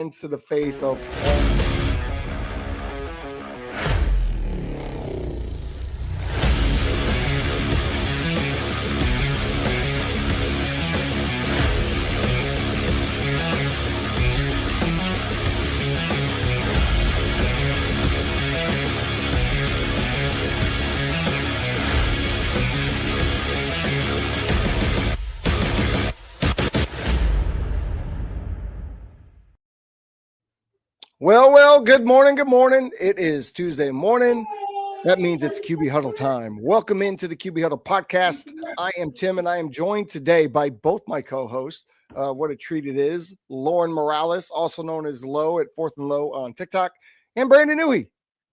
into the face of Well, good morning. It is Tuesday morning. That means it's QB Huddle time. Welcome into the QB Huddle podcast. I am Tim, and I am joined today by both my co-hosts. What a treat it is. Lauren Morales, also known as Low at Fourth and Low on TikTok, and Brandon Newey,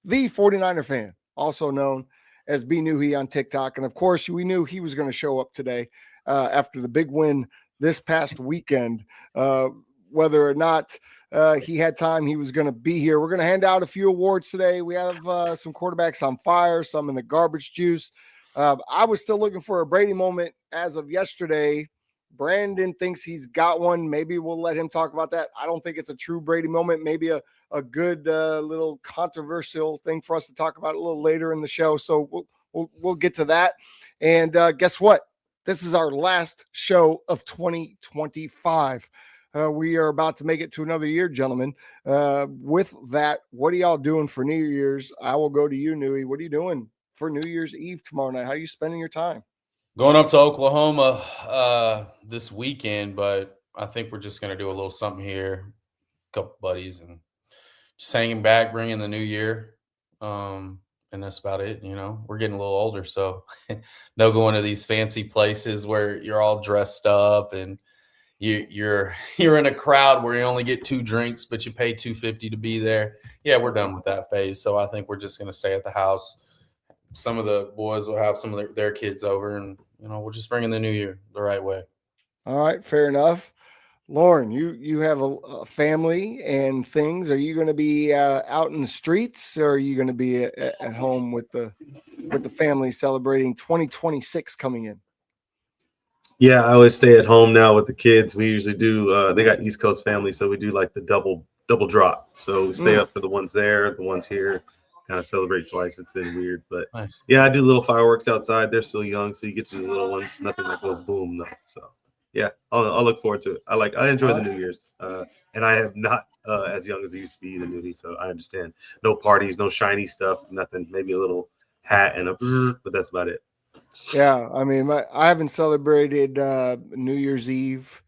the 49er fan, also known as B Newey on TikTok. And of course, we knew he was going to show up today after the big win this past weekend. Whether or not he had time, he was going to be here. We're going to hand out a few awards today. We have some quarterbacks on fire, some in the garbage juice. I was still looking for a Brady moment as of yesterday. Brandon thinks he's got one. Maybe we'll let him talk about that. I don't think it's a true Brady moment. Maybe a good little controversial thing for us to talk about a little later in the show. So we'll get to that. And guess what? This is our last show of 2025. We are about to make it to another year, gentlemen. With that, what are y'all doing for New Year's? I will go to you, Newey. What are you doing for New Year's Eve tomorrow night? How are you spending your time? Going up to Oklahoma this weekend, but I think we're just going to do a little something here, a couple buddies, and just hanging back, bringing the new year. And that's about it. You know, we're getting a little older, so no going to these fancy places where you're all dressed up and you're in a crowd where you only get 2 drinks, but you pay $2.50 to be there. Yeah, we're done with that phase. So I think we're just going to stay at the house. Some of the boys will have some of their kids over, and we'll just bring in the new year the right way. All right, fair enough. Lauren, you have a family and things. Are you going to be out in the streets, or are you going to be at home with the family celebrating 2026 coming in? Yeah, I always stay at home now with the kids. We usually do. They got East Coast family, so we do like the double drop. So we stay up for the ones there, the ones here. Kind of celebrate twice. It's been weird, but nice. Yeah, I do little fireworks outside. They're still young, so you get to the little ones. Nothing that goes boom though. So yeah, I'll look forward to it. I enjoy the New Year's, and I am not as young as I used to be either, Newly. So I understand. No parties, no shiny stuff, nothing. Maybe a little hat and but that's about it. Yeah, I mean, I haven't celebrated New Year's Eve.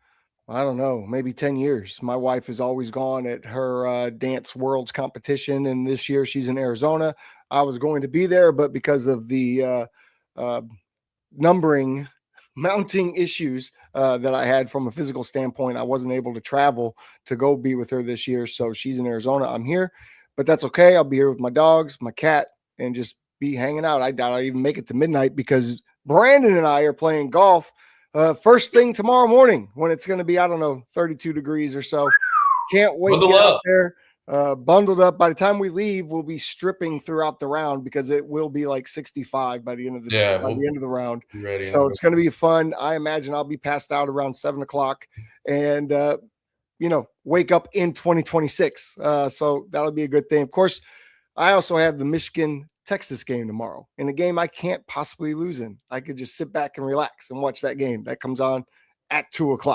I don't know, maybe 10 years. My wife has always gone at her Dance Worlds competition, and this year she's in Arizona. I was going to be there, but because of the mounting issues that I had from a physical standpoint, I wasn't able to travel to go be with her this year. So she's in Arizona. I'm here, but that's okay. I'll be here with my dogs, my cat, and just be hanging out. I doubt I'll even make it to midnight because Brandon and I are playing golf first thing tomorrow morning when it's going to be, 32 degrees or so. Can't wait to get out there bundled up. By the time we leave, we'll be stripping throughout the round because it will be like 65 by the end of the end of the round. So it's going to be fun. I imagine I'll be passed out around 7:00 and wake up in 2026. So that'll be a good thing. Of course, I also have the Michigan-Texas game tomorrow, and a game I can't possibly lose in. I could just sit back and relax and watch that game. That comes on at 2:00.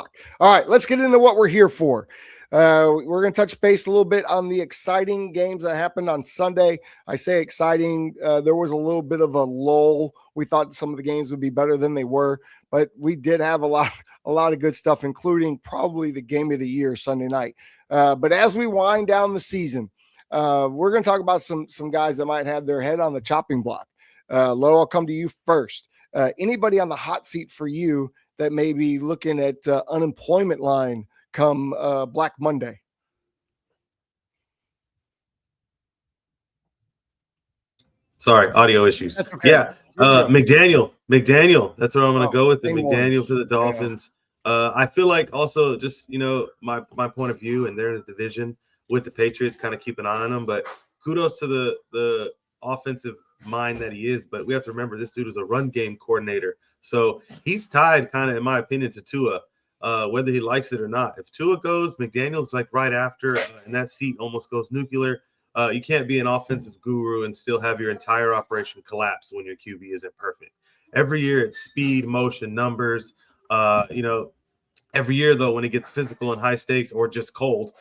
All right, let's get into what we're here for. We're going to touch base a little bit on the exciting games that happened on Sunday. I say exciting. There was a little bit of a lull. We thought some of the games would be better than they were, but we did have a lot of good stuff, including probably the game of the year Sunday night. But as we wind down the season, we're going to talk about some guys that might have their head on the chopping block. Lo, I'll come to you first. Anybody on the hot seat for you that may be looking at unemployment line come Black Monday? Sorry, audio issues. Okay. Yeah, McDaniel. That's what I'm going to go with. McDaniel for the Dolphins. Yeah. I feel like also just, my point of view, and they're in a division with the Patriots, kind of keep an eye on them. But kudos to the offensive mind that he is. But we have to remember this dude was a run game coordinator. So he's tied kind of, in my opinion, to Tua. whether he likes it or not. If Tua goes, McDaniel's like right after, and that seat almost goes nuclear. You can't be an offensive guru and still have your entire operation collapse when your QB isn't perfect. Every year it's speed, motion, numbers. Every year, though, when it gets physical and high stakes or just cold,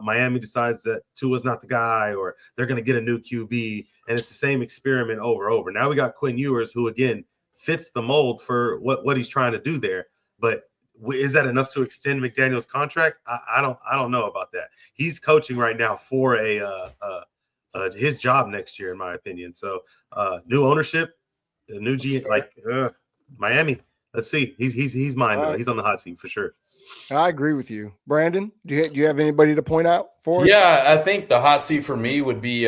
Miami decides that Tua's not the guy, or they're going to get a new QB, and it's the same experiment over and over. Now we got Quinn Ewers, who, again, fits the mold for what he's trying to do there. But is that enough to extend McDaniel's contract? I don't know about that. He's coaching right now for his job next year, in my opinion. So new ownership, a new Miami. Let's see. He's mine, though. He's on the hot seat for sure. I agree with you. Brandon, do you have anybody to point out for us? Yeah, I think the hot seat for me would be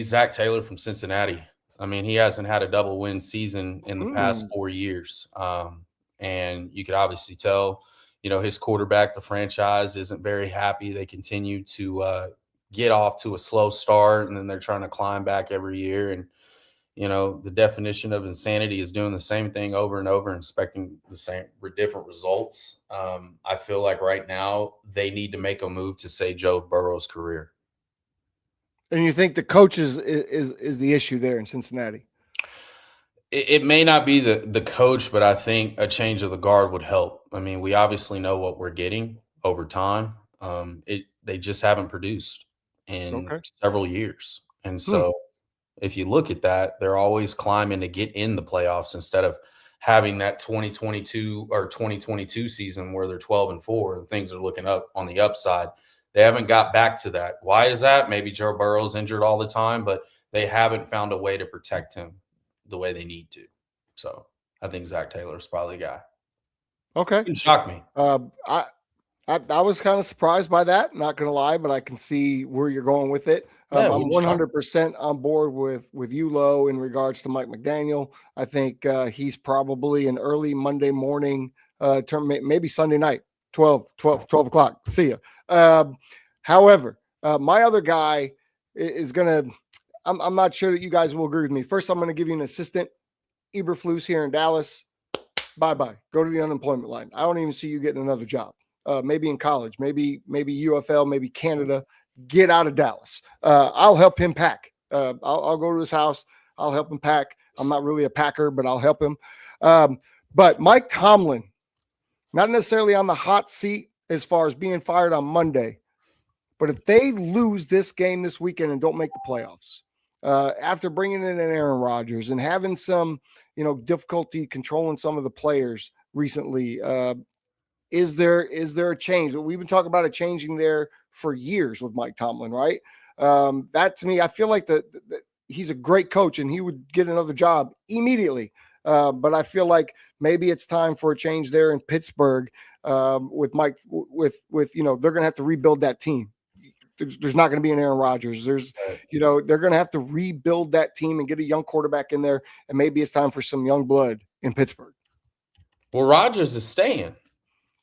Zach Taylor from Cincinnati. I mean, he hasn't had a double win season in the past 4 years. And you could obviously tell, his quarterback, the franchise, isn't very happy. They continue to get off to a slow start, and then they're trying to climb back every year. And the definition of insanity is doing the same thing over and over and expecting the same different results. I feel like right now they need to make a move to save Joe Burrow's career. And you think the coach is the issue there in Cincinnati? It may not be the coach, but I think a change of the guard would help. I mean, we obviously know what we're getting over time. They just haven't produced in several years. And so if you look at that, they're always climbing to get in the playoffs instead of having that 2022 season where they're 12-4 and things are looking up on the upside. They haven't got back to that. Why is that? Maybe Joe Burrow's injured all the time, but they haven't found a way to protect him the way they need to. So I think Zach Taylor is probably the guy. Okay. It shocked me. I was kind of surprised by that, not going to lie, but I can see where you're going with it. I'm 100% on board with you, Lo, in regards to Mike McDaniel. I think he's probably an early Monday morning term, maybe Sunday night, 12 o'clock. See ya. However, my other guy is going to – I'm not sure that you guys will agree with me. First, I'm going to give you an assistant, Eberflus here in Dallas. Bye-bye. Go to the unemployment line. I don't even see you getting another job. Maybe in college, maybe UFL, maybe Canada. Get out of Dallas. I'll help him pack. I'll go to his house. I'll help him pack. I'm not really a packer, but I'll help him. But Mike Tomlin, not necessarily on the hot seat as far as being fired on Monday, but if they lose this game this weekend and don't make the playoffs, after bringing in an Aaron Rodgers and having some, difficulty controlling some of the players recently, is there a change? We've been talking about it changing there for years with Mike Tomlin, right? That to me, I feel like he's a great coach and he would get another job immediately. But I feel like maybe it's time for a change there in Pittsburgh with Mike. With they're going to have to rebuild that team. There's not going to be an Aaron Rodgers. They're going to have to rebuild that team and get a young quarterback in there. And maybe it's time for some young blood in Pittsburgh. Well, Rodgers is staying.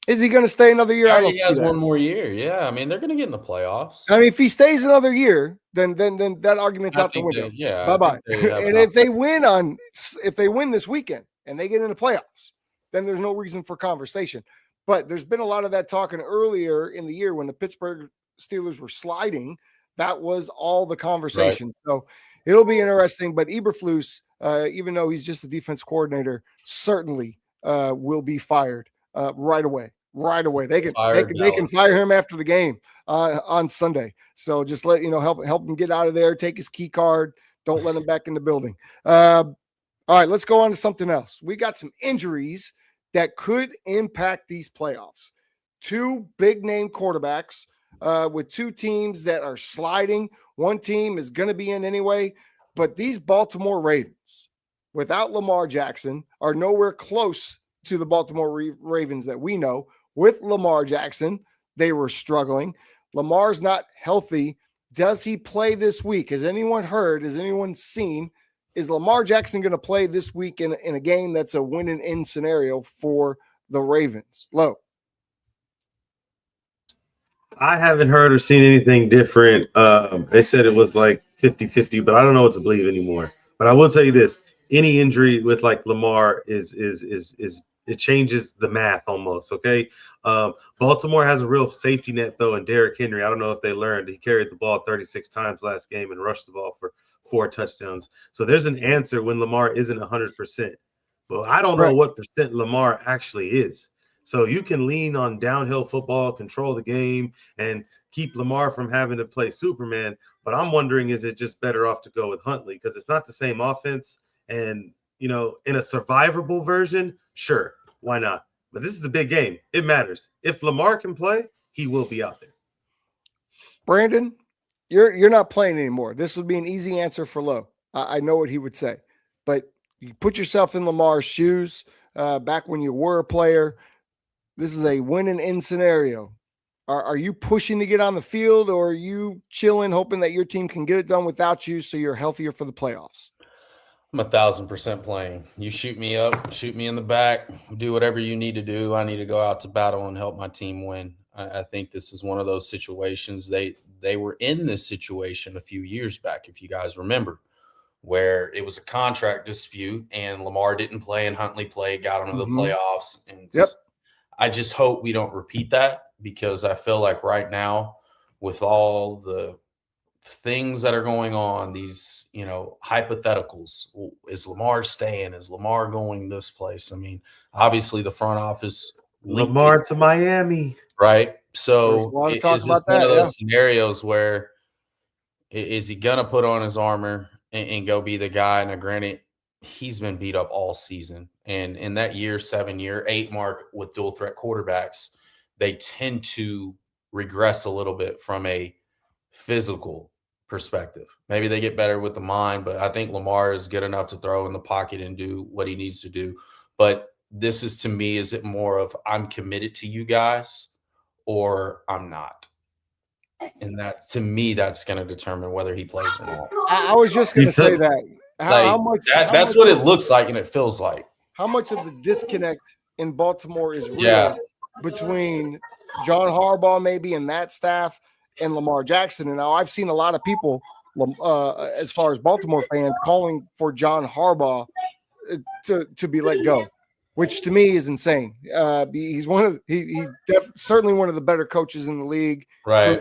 Is he going to stay another year? He has one more year. Yeah, I mean, they're going to get in the playoffs. I mean, if he stays another year, then that argument's out the window. Bye-bye. And if they win this weekend and they get in the playoffs, then there's no reason for conversation. But there's been a lot of that talking earlier in the year when the Pittsburgh Steelers were sliding. That was all the conversation. Right. So it'll be interesting. But Eberflus, even though he's just a defense coordinator, certainly will be fired right away. Right away. They can fire him after the game on Sunday. So just help him get out of there, take his key card. Don't let him back in the building. All right, let's go on to something else. We got some injuries that could impact these playoffs. Two big name quarterbacks with two teams that are sliding. One team is going to be in anyway, but these Baltimore Ravens without Lamar Jackson are nowhere close to the Baltimore Ravens that we know. With Lamar Jackson, they were struggling. Lamar's not healthy. Does he play this week? Has anyone heard? Has anyone seen? Is Lamar Jackson going to play this week in a game that's a win-and-in scenario for the Ravens? Lo. I haven't heard or seen anything different. They said it was like 50-50, but I don't know what to believe anymore. But I will tell you this. Any injury with like Lamar is it changes the math almost. Okay. Baltimore has a real safety net though, and Derrick Henry. I don't know if they learned. He carried the ball 36 times last game and rushed the ball for 4 touchdowns. So there's an answer when Lamar isn't 100%. Well, I don't know what percent Lamar actually is. So you can lean on downhill football, control the game, and keep Lamar from having to play Superman. But I'm wondering, is it just better off to go with Huntley? Because it's not the same offense. And, in a survivable version, sure, why not? But this is a big game. It matters. If Lamar can play, he will be out there. Brandon, you're not playing anymore. This would be an easy answer for Lowe. I know what he would say. But you put yourself in Lamar's shoes back when you were a player. This is a win and in scenario. Are you pushing to get on the field, or are you chilling, hoping that your team can get it done without you so you're healthier for the playoffs? I'm 1,000% playing. You shoot me up, shoot me in the back, do whatever you need to do. I need to go out to battle and help my team win. I think this is one of those situations. They were in this situation a few years back, if you guys remember, where it was a contract dispute and Lamar didn't play and Huntley played, got into the playoffs. And I just hope we don't repeat that, because I feel like right now, with all the things that are going on, these, hypotheticals, is Lamar staying? Is Lamar going this place? I mean, obviously the front office Lamar to Miami, right? So is this one of those scenarios where is he gonna put on his armor and go be the guy? Now, granted, he's been beat up all season, and in that year 7, year 8 mark with dual threat quarterbacks, they tend to regress a little bit from a physical perspective. Maybe they get better with the mind, but I think Lamar is good enough to throw in the pocket and do what he needs to do. But this is, to me, is it more of I'm committed to you guys or I'm not? And that, to me, that's going to determine whether he plays or not. I was just going to say that. How much? That's what it looks like and it feels like. How much of the disconnect in Baltimore is real between John Harbaugh maybe and that staff and Lamar Jackson? And now I've seen a lot of people, as far as Baltimore fans, calling for John Harbaugh to be let go, which to me is insane. He's certainly one of the better coaches in the league. Right.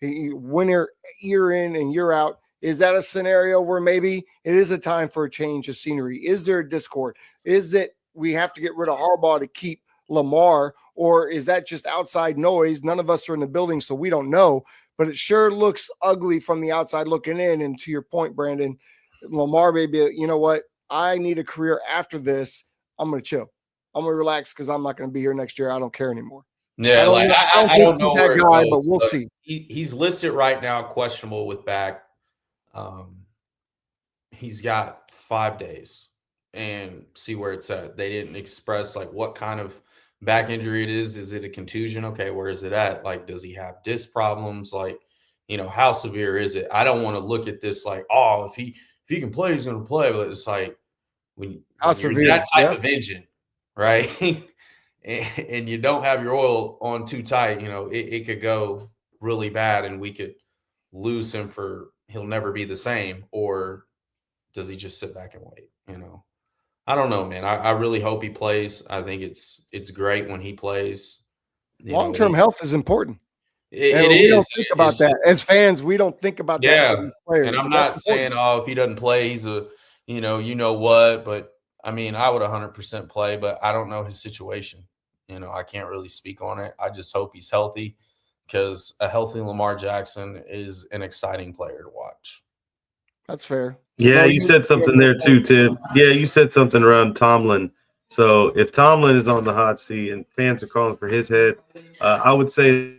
He winner year in and year out. Is that a scenario where maybe it is a time for a change of scenery? Is there a discord? Is it we have to get rid of Harbaugh to keep Lamar, or is that just outside noise? None of us are in the building, so we don't know. But it sure looks ugly from the outside looking in. And to your point, Brandon, Lamar may be, you know what? I need a career after this. I'm going to chill. I'm going to relax because I'm not going to be here next year. I don't care anymore. Yeah, I don't know where it goes, but we'll see. He's listed right now questionable with back. He's got 5 days and see where it's at. They didn't express what kind of back injury it is. Is it a contusion? Okay, where is it at? Does he have disc problems? How severe is it? I don't want to look at this if he can play, he's going to play. But it's when you're that type of engine, right? and you don't have your oil on too tight, it could go really bad and we could lose him he'll never be the same. Or does he just sit back and wait? I don't know, man. I really hope he plays. I think it's great when he plays. Long-term health is important. It is. We don't think about that. As fans, we don't think about that. Yeah. And I'm not saying, if he doesn't play, he's a, you know what. But, I mean, I would 100% play, but I don't know his situation. I can't really speak on it. I just hope he's healthy, because a healthy Lamar Jackson is an exciting player to watch. That's fair. Yeah, you said something there too, Tim. Yeah, you said something around Tomlin. So if Tomlin is on the hot seat and fans are calling for his head, I would say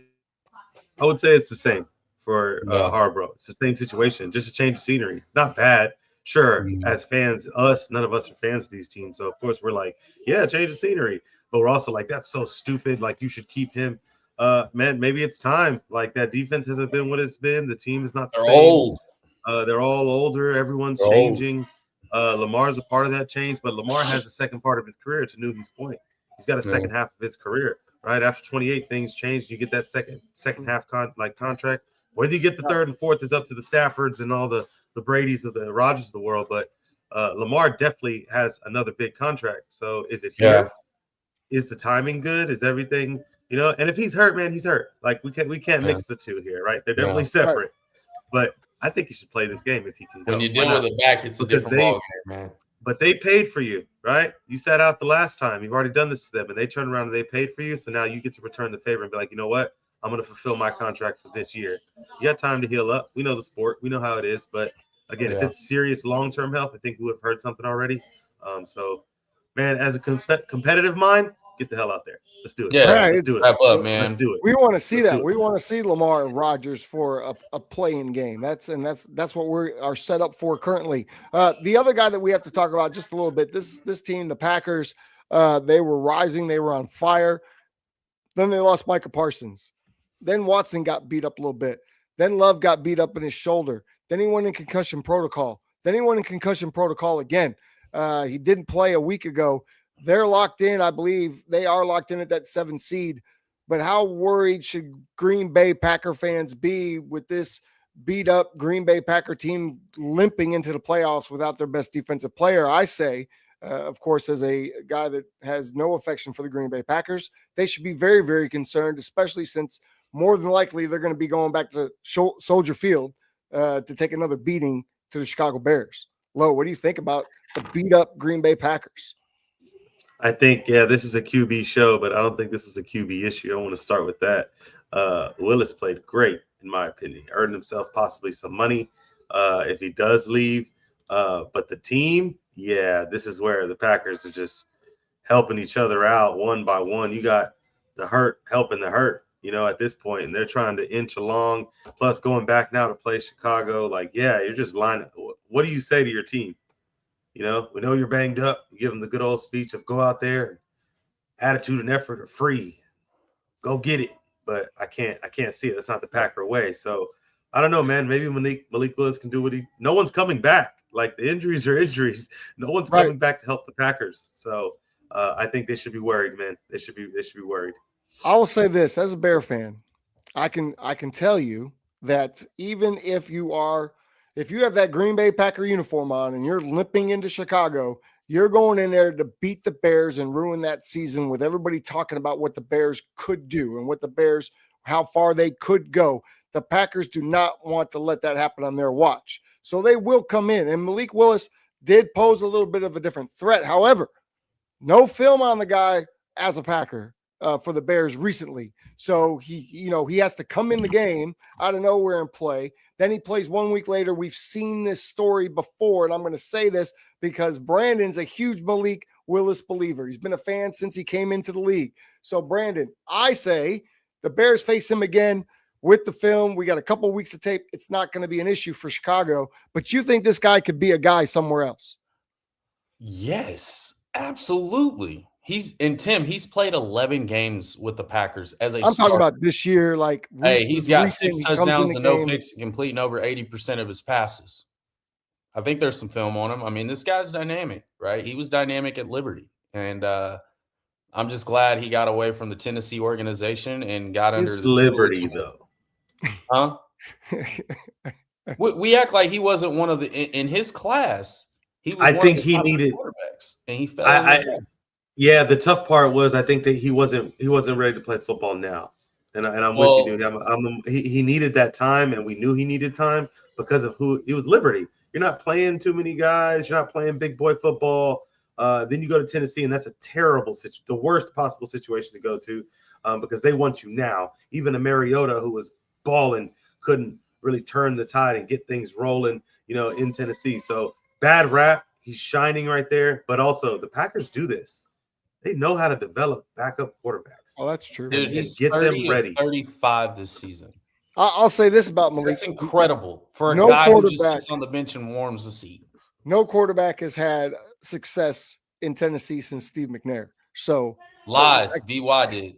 it's the same for Harbaugh. It's the same situation, just a change of scenery. Not bad. Sure, as fans, none of us are fans of these teams. So, of course, we're like, yeah, change of scenery. But we're also like, that's so stupid. You should keep him. Man, maybe it's time. That defense hasn't been what it's been. The team is not the same. Old. They're all older. Everyone's changing. Lamar's a part of that change, but Lamar has the second part of his career, to Newton's point. He's got a second half of his career, right? After 28, things change. You get that second half contract. Whether you get the third and fourth is up to the Staffords and all the Bradys of the Rodgers of the world. But Lamar definitely has another big contract. So is it here? is the timing good? Is everything, and if he's hurt, man, he's hurt. Like we can't mix the two here, right? They're definitely separate. But I think he should play this game if he can go. When you deal with a back, it's a different ballgame, man. But they paid for you, right? You sat out the last time. You've already done this to them, and they turned around and they paid for you. So now you get to return the favor and be like, you know what? I'm going to fulfill my contract for this year. You got time to heal up. We know the sport. We know how it is. But, again, if it's serious long-term health, I think we would have heard something already. So, man, as a competitive mind, get the hell out there. Let's do it. Yeah, let's do it. Wrap up, man. Let's do it. We want to see that. We want to see Lamar and Rodgers for a playing game. That's what we are set up for currently. The other guy that we have to talk about just a little bit. This team, the Packers, they were rising. They were on fire. Then they lost Micah Parsons. Then Watson got beat up a little bit. Then Love got beat up in his shoulder. Then he went in concussion protocol. Then he went in concussion protocol again. He didn't play a week ago. They're locked in. I believe they are locked in at that 7 seed. But how worried should Green Bay Packer fans be with this beat up Green Bay Packer team limping into the playoffs without their best defensive player? I say, of course, as a guy that has no affection for the Green Bay Packers, they should be very, very concerned, especially since more than likely they're going to be going back to Soldier Field to take another beating to the Chicago Bears. Lo, what do you think about the beat up Green Bay Packers? I think, this is a QB show, but I don't think this was a QB issue. I want to start with that. Willis played great, in my opinion. He earned himself possibly some money if he does leave. But the team, this is where the Packers are just helping each other out one by one. You got the hurt helping the hurt, at this point, and they're trying to inch along. Plus going back now to play Chicago, you're just lining. What do you say to your team? We know you're banged up. You give them the good old speech of go out there, attitude and effort are free. Go get it. But I can't see it. That's not the Packer way. So I don't know, man. Maybe Malik Willis can do no one's coming back. Like the injuries are injuries. No one's coming back to help the Packers. So I think they should be worried, man. They should be worried. I will say this as a Bear fan, I can tell you that even if you have that Green Bay Packer uniform on and you're limping into Chicago, you're going in there to beat the Bears and ruin that season with everybody talking about what the Bears could do and how far they could go. The Packers do not want to let that happen on their watch. So they will come in. And Malik Willis did pose a little bit of a different threat. However, no film on the guy as a Packer for the Bears recently. So he has to come in the game out of nowhere and play. Then he plays 1 week later. We've seen this story before, and I'm going to say this because Brandon's a huge Malik Willis believer. He's been a fan since he came into the league. So, Brandon, I say the Bears face him again with the film. We got a couple of weeks of tape. It's not going to be an issue for Chicago, but you think this guy could be a guy somewhere else? Yes, absolutely. He's played 11 games with the Packers as a I'm talking about this year. He's got 6 touchdowns and no picks, completing over 80% of his passes. I think there's some film on him. I mean, this guy's dynamic, right? He was dynamic at Liberty. And I'm just glad he got away from the Tennessee organization and got under the Liberty, though. Huh? we act like he wasn't one of in his class. He was one of the top quarterbacks, and he fell. Yeah, the tough part was I think that he wasn't ready to play football now, and I'm with you, dude. He needed that time, and we knew he needed time because of who he was. Liberty. You're not playing too many guys. You're not playing big boy football. Then you go to Tennessee, and that's a terrible situation, the worst possible situation to go to, because they want you now. Even a Mariota who was balling couldn't really turn the tide and get things rolling, in Tennessee. So bad rap. He's shining right there, but also the Packers do this. They know how to develop backup quarterbacks. Oh, that's true. Dude, he's get them ready. 35 this season. I'll say this about Malik. That's incredible for a guy who just sits on the bench and warms the seat. No quarterback has had success in Tennessee since Steve McNair. So lies. VY did.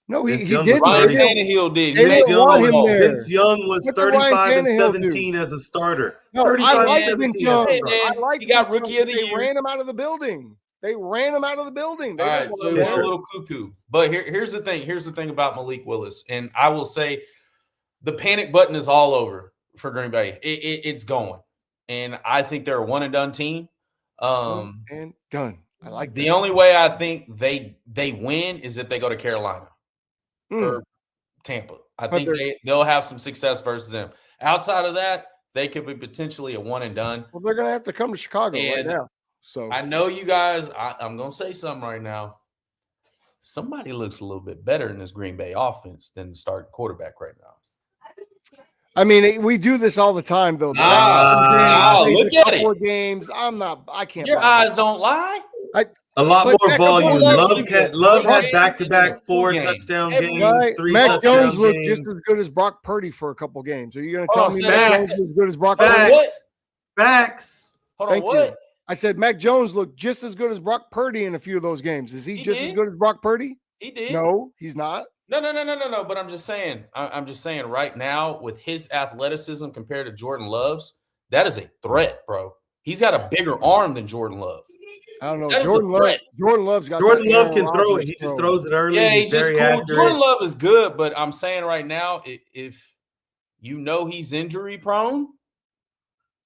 No, he did. Ryan Tannehill did. Vince Young was 35-17 as a starter. No, I like Vince Young. He got rookie of the year. They ran him out of the building. All right, so he went a little cuckoo. But here's the thing. Here's the thing about Malik Willis. And I will say the panic button is all over for Green Bay. It's going. And I think they're a one-and-done team. And done. I like the that. only way I think they win is if they go to Carolina or Tampa. I think they'll have some success versus them. Outside of that, they could be potentially a one and done. Well, they're going to have to come to Chicago right now. So I know you guys. I'm going to say something right now. Somebody looks a little bit better in this Green Bay offense than the starting quarterback right now. I mean, we do this all the time, though. Look at it. Games. I can't. Your eyes don't lie. A lot more volume. Love had back-to-back 4 touchdown games, right. 3 Mac Jones looked games. just as good as Brock Purdy for a couple games. Are you going to tell me Mac Jones is as good as Brock Purdy? Facts. Hold on, what? I said Mac Jones looked just as good as Brock Purdy in a few of those games. Is he just as good as Brock Purdy? He did. No, he's not. No. But I'm just saying. I'm just saying right now with his athleticism compared to Jordan Love's, that is a threat, bro. He's got a bigger arm than Jordan Love. I don't know. Jordan Love's got. Jordan Love can throw it. He just throws it early. Yeah, he's just cool. Accurate. Jordan Love is good, but I'm saying right now, if you know he's injury prone,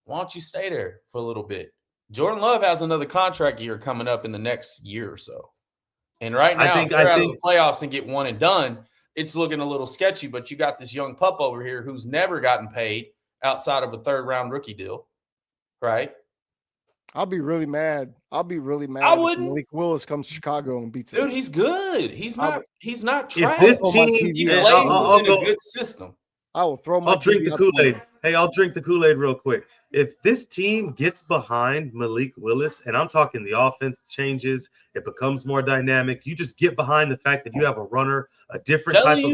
why don't you stay there for a little bit? Jordan Love has another contract year coming up in the next year or so. And right now, if they're out of the playoffs and get one and done, it's looking a little sketchy. But you got this young pup over here who's never gotten paid outside of a third-round rookie deal, right? I'll be really mad. I wouldn't. If Malik Willis comes to Chicago and beats him. Dude, he's good. He's not trash. If this team, he plays within a good system. I will throw my. I'll drink the Kool-Aid. Hey, I'll drink the Kool-Aid real quick. If this team gets behind Malik Willis, and I'm talking the offense changes, it becomes more dynamic. You just get behind the fact that you have a runner, a different type of.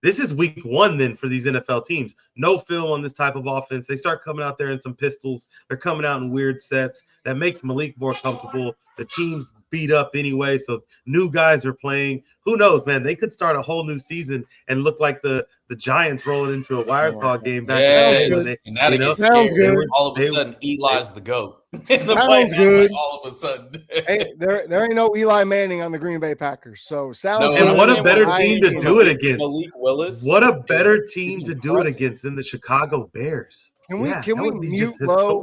This is week 1 then for these NFL teams. No film on this type of offense. They start coming out there in some pistols. They're coming out in weird sets. That makes Malik more comfortable. The team's beat up anyway, so new guys are playing. Who knows, man? They could start a whole new season and look like the Giants rolling into a wild card game back in the day. And that'll get scary. All of a sudden, Eli's the GOAT. Sounds good. All of a sudden. Hey, there ain't no Eli Manning on the Green Bay Packers. So sounds good. And what a better team to do it against. Malik Willis. What a better team to do it against than the Chicago Bears. Can we mute Low?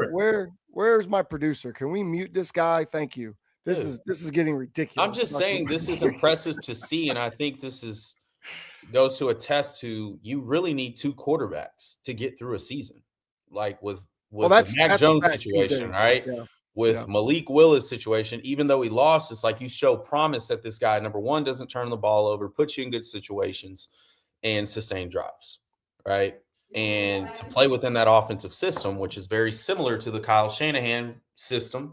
Where's my producer? Can we mute this guy? Thank you. This is getting ridiculous. I'm just saying this is impressive to see, and I think this goes to attest to you really need 2 quarterbacks to get through a season, like with the Mac Jones situation, right? Yeah. With Malik Willis situation, even though he lost, it's like you show promise that this guy, number one, doesn't turn the ball over, puts you in good situations, and sustain drives, right? And to play within that offensive system, which is very similar to the Kyle Shanahan system,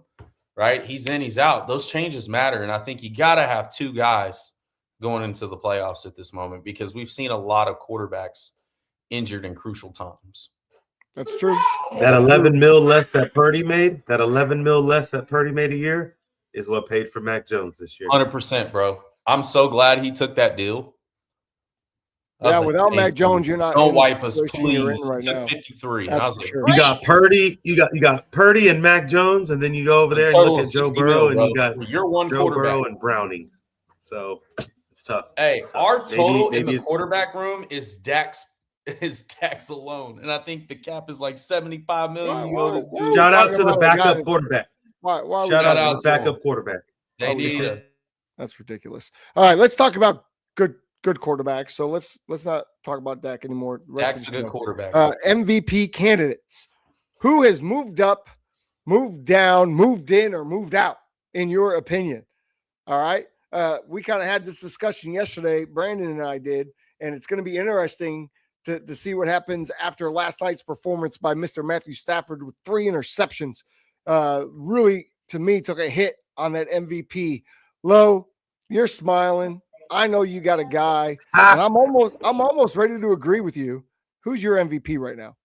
right? He's in, he's out. Those changes matter. And I think you got to have 2 guys going into the playoffs at this moment because we've seen a lot of quarterbacks injured in crucial times. That's true. That 11 mil less that Purdy made, a year is what paid for Mac Jones this year. 100%, bro. I'm so glad he took that deal. Yeah, without Mac Jones, you're not. Don't wipe us, please. Right took now. 53. And I was like, sure. You got Purdy, you got Purdy and Mac Jones, and then you go over there and you look at Joe Burrow, and you got your one Joe quarterback Burrow and Browning. So it's tough. Hey, our total in the quarterback room is Dax alone, and I think the cap is like $75 million. Shout out to the backup quarterback. Shout out to the backup quarterback. They need it. That's ridiculous. All right, let's talk about good quarterbacks. So let's not talk about Dak anymore. Dak's a good quarterback. MVP candidates. Who has moved up, moved down, moved in, or moved out, in your opinion? All right. We kind of had this discussion yesterday, Brandon and I did, and it's going to be interesting to see what happens after last night's performance by Mr. Matthew Stafford with 3 interceptions. Really, to me, took a hit on that MVP. Lo, you're smiling. I know you got a guy, and I'm almost ready to agree with you. Who's your MVP right now?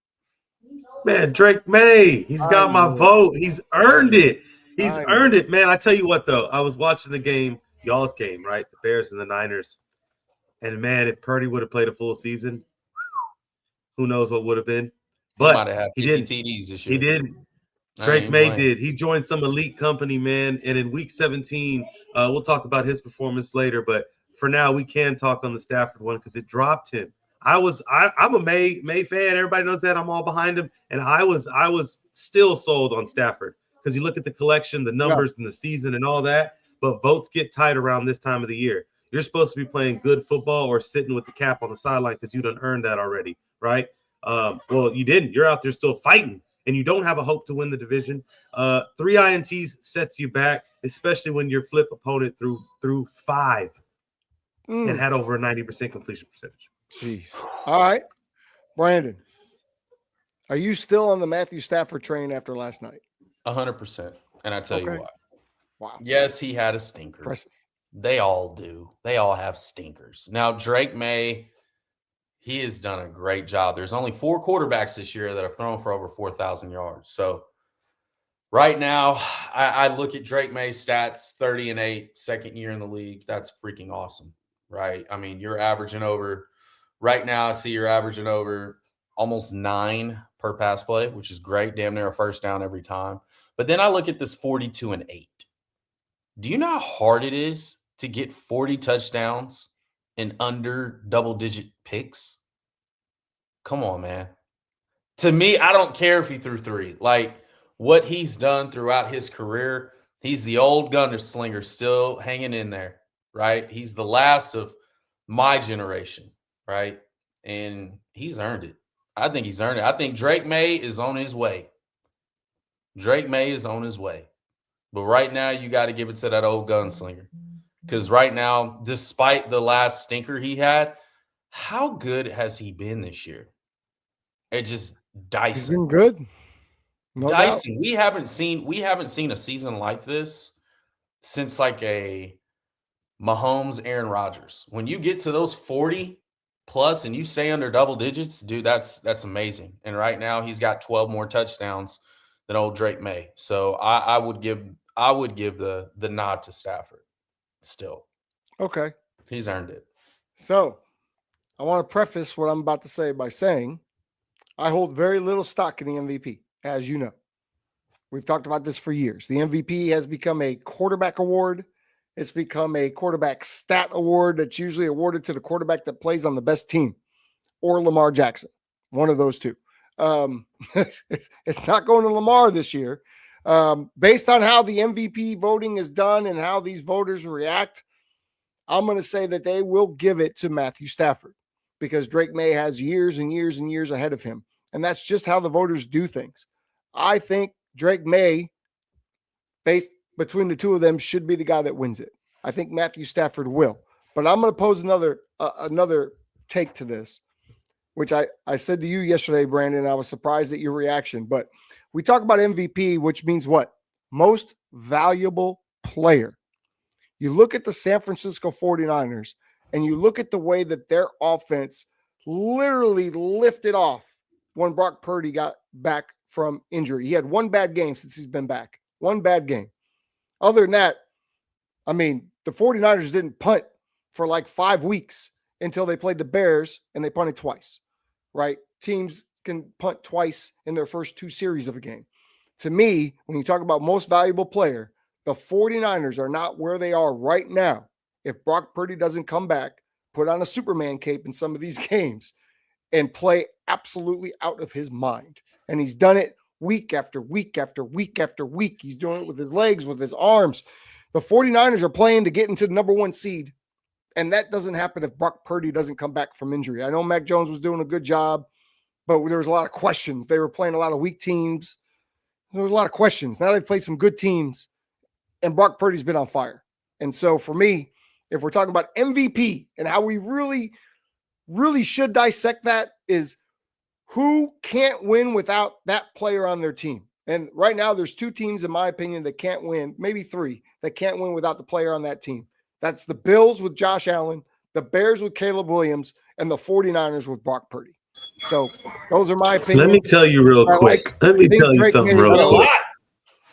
Man, Drake May. He's got my vote. He's earned it. He's earned it, man. I tell you what, though. I was watching the game, y'all's game, right? The Bears and the Niners. And, man, if Purdy would have played a full season, who knows what would have been. But he didn't. TDs this year. He did. Drake May did. He joined some elite company, man. And in week 17, we'll talk about his performance later. But for now, we can talk on the Stafford one because it dropped him. I'm a May fan. Everybody knows that. I'm all behind him. And I was still sold on Stafford because you look at the collection, the numbers and the season and all that, but votes get tight around this time of the year. You're supposed to be playing good football or sitting with the cap on the sideline because you done earned that already, right? Well, you didn't. You're out there still fighting, and you don't have a hope to win the division. 3 INTs sets you back, especially when your flip opponent threw 5 and had over a 90% completion percentage. Jeez. All right. Brandon, are you still on the Matthew Stafford train after last night? 100%. And I tell you why. Wow. Yes, he had a stinker. Impressive. They all do. They all have stinkers. Now, Drake May, he has done a great job. There's only 4 quarterbacks this year that have thrown for over 4,000 yards. So right now, I look at Drake May's stats, 30-8, second year in the league. That's freaking awesome, right? I mean, you're averaging over – right now I see you're averaging over almost 9 per pass play, which is great, damn near a first down every time. But then I look at this 42-8. Do you know how hard it is to get 40 touchdowns in under double-digit picks? Come on, man. To me, I don't care if he threw 3. Like, what he's done throughout his career, he's the old gunslinger still hanging in there, right? He's the last of my generation, right? And he's earned it. I think he's earned it. I think Drake May is on his way. Drake May is on his way. But right now, you got to give it to that old gunslinger. Because right now, despite the last stinker he had, how good has he been this year? It just Dyson. He's been good. No Dyson. doubt. We haven't seen a season like this since like a Mahomes, Aaron Rodgers. When you get to those 40 plus and you stay under double digits, dude, that's amazing. And right now, he's got 12 more touchdowns than old Drake May. So I would give the nod to Stafford still. Okay. He's earned it. So I want to preface what I'm about to say by saying I hold very little stock in the MVP, as you know. We've talked about this for years. The MVP has become a quarterback award. It's become a quarterback stat award that's usually awarded to the quarterback that plays on the best team or Lamar Jackson, one of those two. It's not going to Lamar this year. Based on how the MVP voting is done and how these voters react, I'm going to say that they will give it to Matthew Stafford because Drake May has years and years and years ahead of him. And that's just how the voters do things. I think Drake May, based between the two of them, should be the guy that wins it. I think Matthew Stafford will. But I'm going to pose another take to this, which I said to you yesterday, Brandon. I was surprised at your reaction. But we talk about MVP, which means what? Most valuable player. You look at the San Francisco 49ers, and you look at the way that their offense literally lifted off when Brock Purdy got back from injury. He had one bad game since he's been back. One bad game. Other than that, I mean, the 49ers didn't punt for like 5 weeks until they played the Bears, and they punted twice, right? Teams can punt twice in their first 2 series of a game. To me, when you talk about most valuable player, the 49ers are not where they are right now. If Brock Purdy doesn't come back, put on a Superman cape in some of these games and play absolutely out of his mind. And he's done it week after week after week after week. He's doing it with his legs, with his arms. The 49ers are playing to get into the number 1 seed. And that doesn't happen if Brock Purdy doesn't come back from injury. I know Mac Jones was doing a good job, but there was a lot of questions. They were playing a lot of weak teams. There was a lot of questions. Now they've played some good teams, and Brock Purdy's been on fire. And so for me, if we're talking about MVP and how we really, really should dissect that is who can't win without that player on their team. And right now there's 2 teams, in my opinion, that can't win, maybe 3, that can't win without the player on that team. That's the Bills with Josh Allen, the Bears with Caleb Williams, and the 49ers with Brock Purdy. So those are my opinions. Let me tell you real quick. Let me tell you something real quick.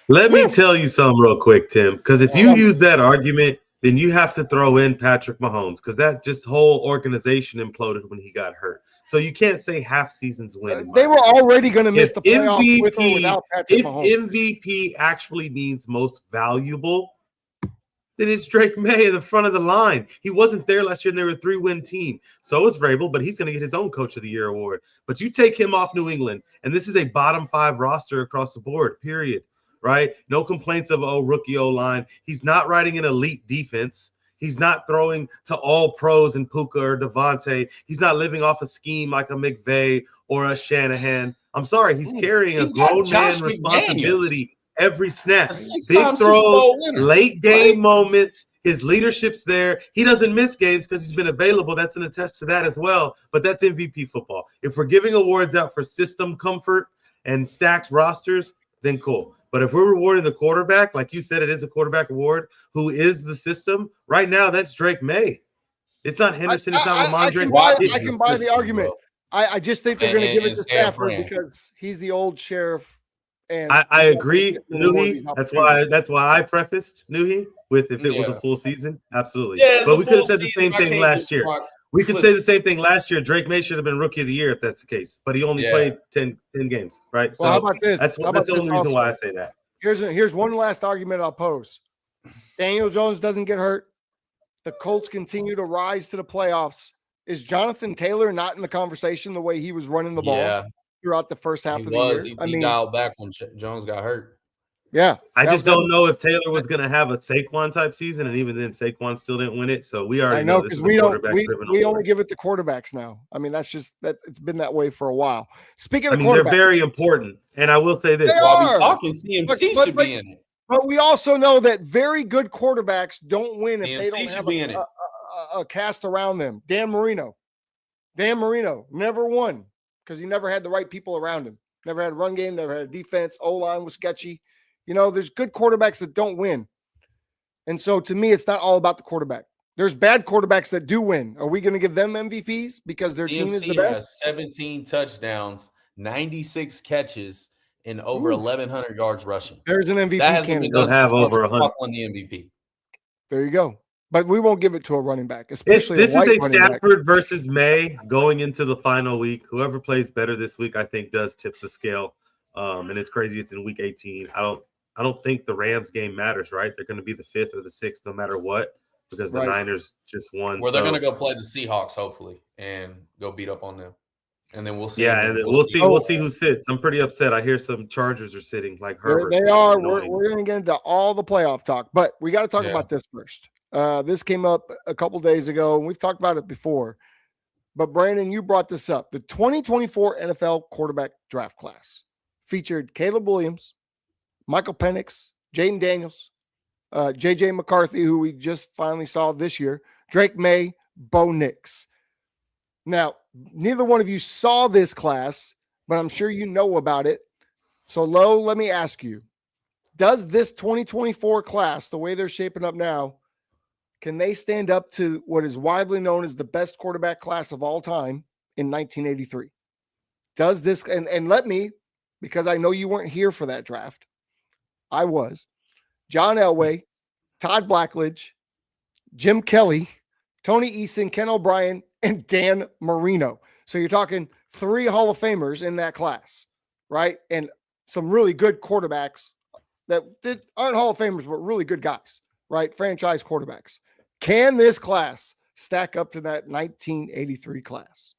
Let me tell you something real quick, Tim, because if you use that argument, then you have to throw in Patrick Mahomes, because that just whole organization imploded when he got hurt. So you can't say half seasons win. They were already going to miss the playoffs with or without Patrick Mahomes. If MVP actually means most valuable, then it's Drake May in the front of the line. He wasn't there last year, and they were a 3-win team. So is Vrabel, but he's going to get his own Coach of the Year award. But you take him off New England, and this is a bottom 5 roster across the board, period. right? No complaints of, rookie O-line. He's not riding an elite defense. He's not throwing to all pros in Puka or Devontae. He's not living off a scheme like a McVay or a Shanahan. I'm sorry, he's carrying a grown man responsibility every snap. Big throws, late game moments. His leadership's there. He doesn't miss games because he's been available. That's an attest to that as well. But that's MVP football. If we're giving awards out for system comfort and stacked rosters, then cool. But if we're rewarding the quarterback, like you said, it is a quarterback award, who is the system, right now that's Drake May. It's not Henderson. It's not Ramondre. I can buy the argument. I just think they're going to give it to Stafford because he's the old sheriff. And I agree, Nuhi. That's why I prefaced Nuhi with if it was a full season. Absolutely. Yeah, but we could have said the same thing last year. We could say the same thing last year. Drake May should have been rookie of the year if that's the case. But he only played 10 games, right? Well, how about this? That's the only reason why I say that. Here's one last argument I'll pose. Daniel Jones doesn't get hurt. The Colts continue to rise to the playoffs. Is Jonathan Taylor not in the conversation the way he was running the ball throughout the first half of the year? He dialed back when Jones got hurt. Yeah. I just don't know if Taylor was going to have a Saquon type season, and even then Saquon still didn't win it. So we already know because we only give it to quarterbacks now. I mean, it's been that way for a while. Speaking of quarterbacks, they're very important. And I will say this. While we're talking, CMC should be in it. But we also know that very good quarterbacks don't win if they don't have a cast around them. Dan Marino never won because he never had the right people around him. Never had a run game, never had a defense. O-line was sketchy. You know, there's good quarterbacks that don't win. And so to me, it's not all about the quarterback. There's bad quarterbacks that do win. Are we going to give them MVPs because their team is the best? Has 17 touchdowns, 96 catches, and over 1,100 yards rushing. There's an MVP candidate. They'll have over 100 on the MVP. There you go. But we won't give it to a running back, especially this is a Stafford versus May going into the final week. Whoever plays better this week, I think, does tip the scale. And it's crazy. It's in week 18. I don't think the Rams game matters, right? They're going to be the 5th or the 6th no matter what because the Niners just won. Well, they're going to go play the Seahawks, hopefully, and go beat up on them. And then we'll see. Yeah, and we'll see who sits. I'm pretty upset. I hear some Chargers are sitting like Herbert. They are. We're going to get into all the playoff talk, but we got to talk about this first. This came up a couple days ago, and we've talked about it before. But, Brandon, you brought this up. The 2024 NFL quarterback draft class featured Caleb Williams, Michael Penix, Jaden Daniels, J.J. McCarthy, who we just finally saw this year, Drake May, Bo Nix. Now, neither one of you saw this class, but I'm sure you know about it. So, Lo, let me ask you, does this 2024 class, the way they're shaping up now, can they stand up to what is widely known as the best quarterback class of all time in 1983? Does this, and let me, because I know you weren't here for that draft. I was. John Elway, Todd Blackledge, Jim Kelly, Tony Eason, Ken O'Brien, and Dan Marino. So you're talking 3 Hall of Famers in that class, right? And some really good quarterbacks that aren't Hall of Famers, but really good guys, right? Franchise quarterbacks. Can this class stack up to that 1983 class?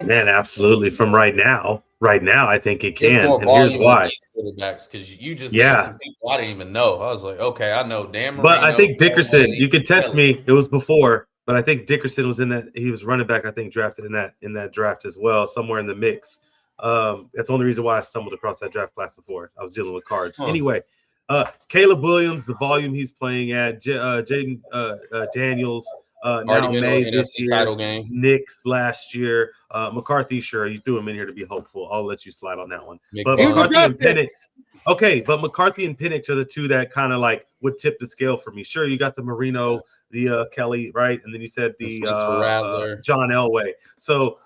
Man, absolutely. From right now, I think it can. And here's why. Quarterbacks, because you just named some people I didn't even know. I was like, okay, I know Dan Marino. But I think Dickerson, you can test me. It was before, but I think Dickerson was in that. He was running back, I think, drafted in that draft as well, somewhere in the mix. That's the only reason why I stumbled across that draft class before. I was dealing with cards. Anyway, Caleb Williams, the volume he's playing at, Jaden Daniels, now May this year, title game. Knicks last year, McCarthy, sure, you threw him in here to be hopeful. I'll let you slide on that one. But McCarthy and Penix, but McCarthy and Penix are the two that kind of like would tip the scale for me. Sure, you got the Marino, the Kelly, right? And then you said the John Elway. So,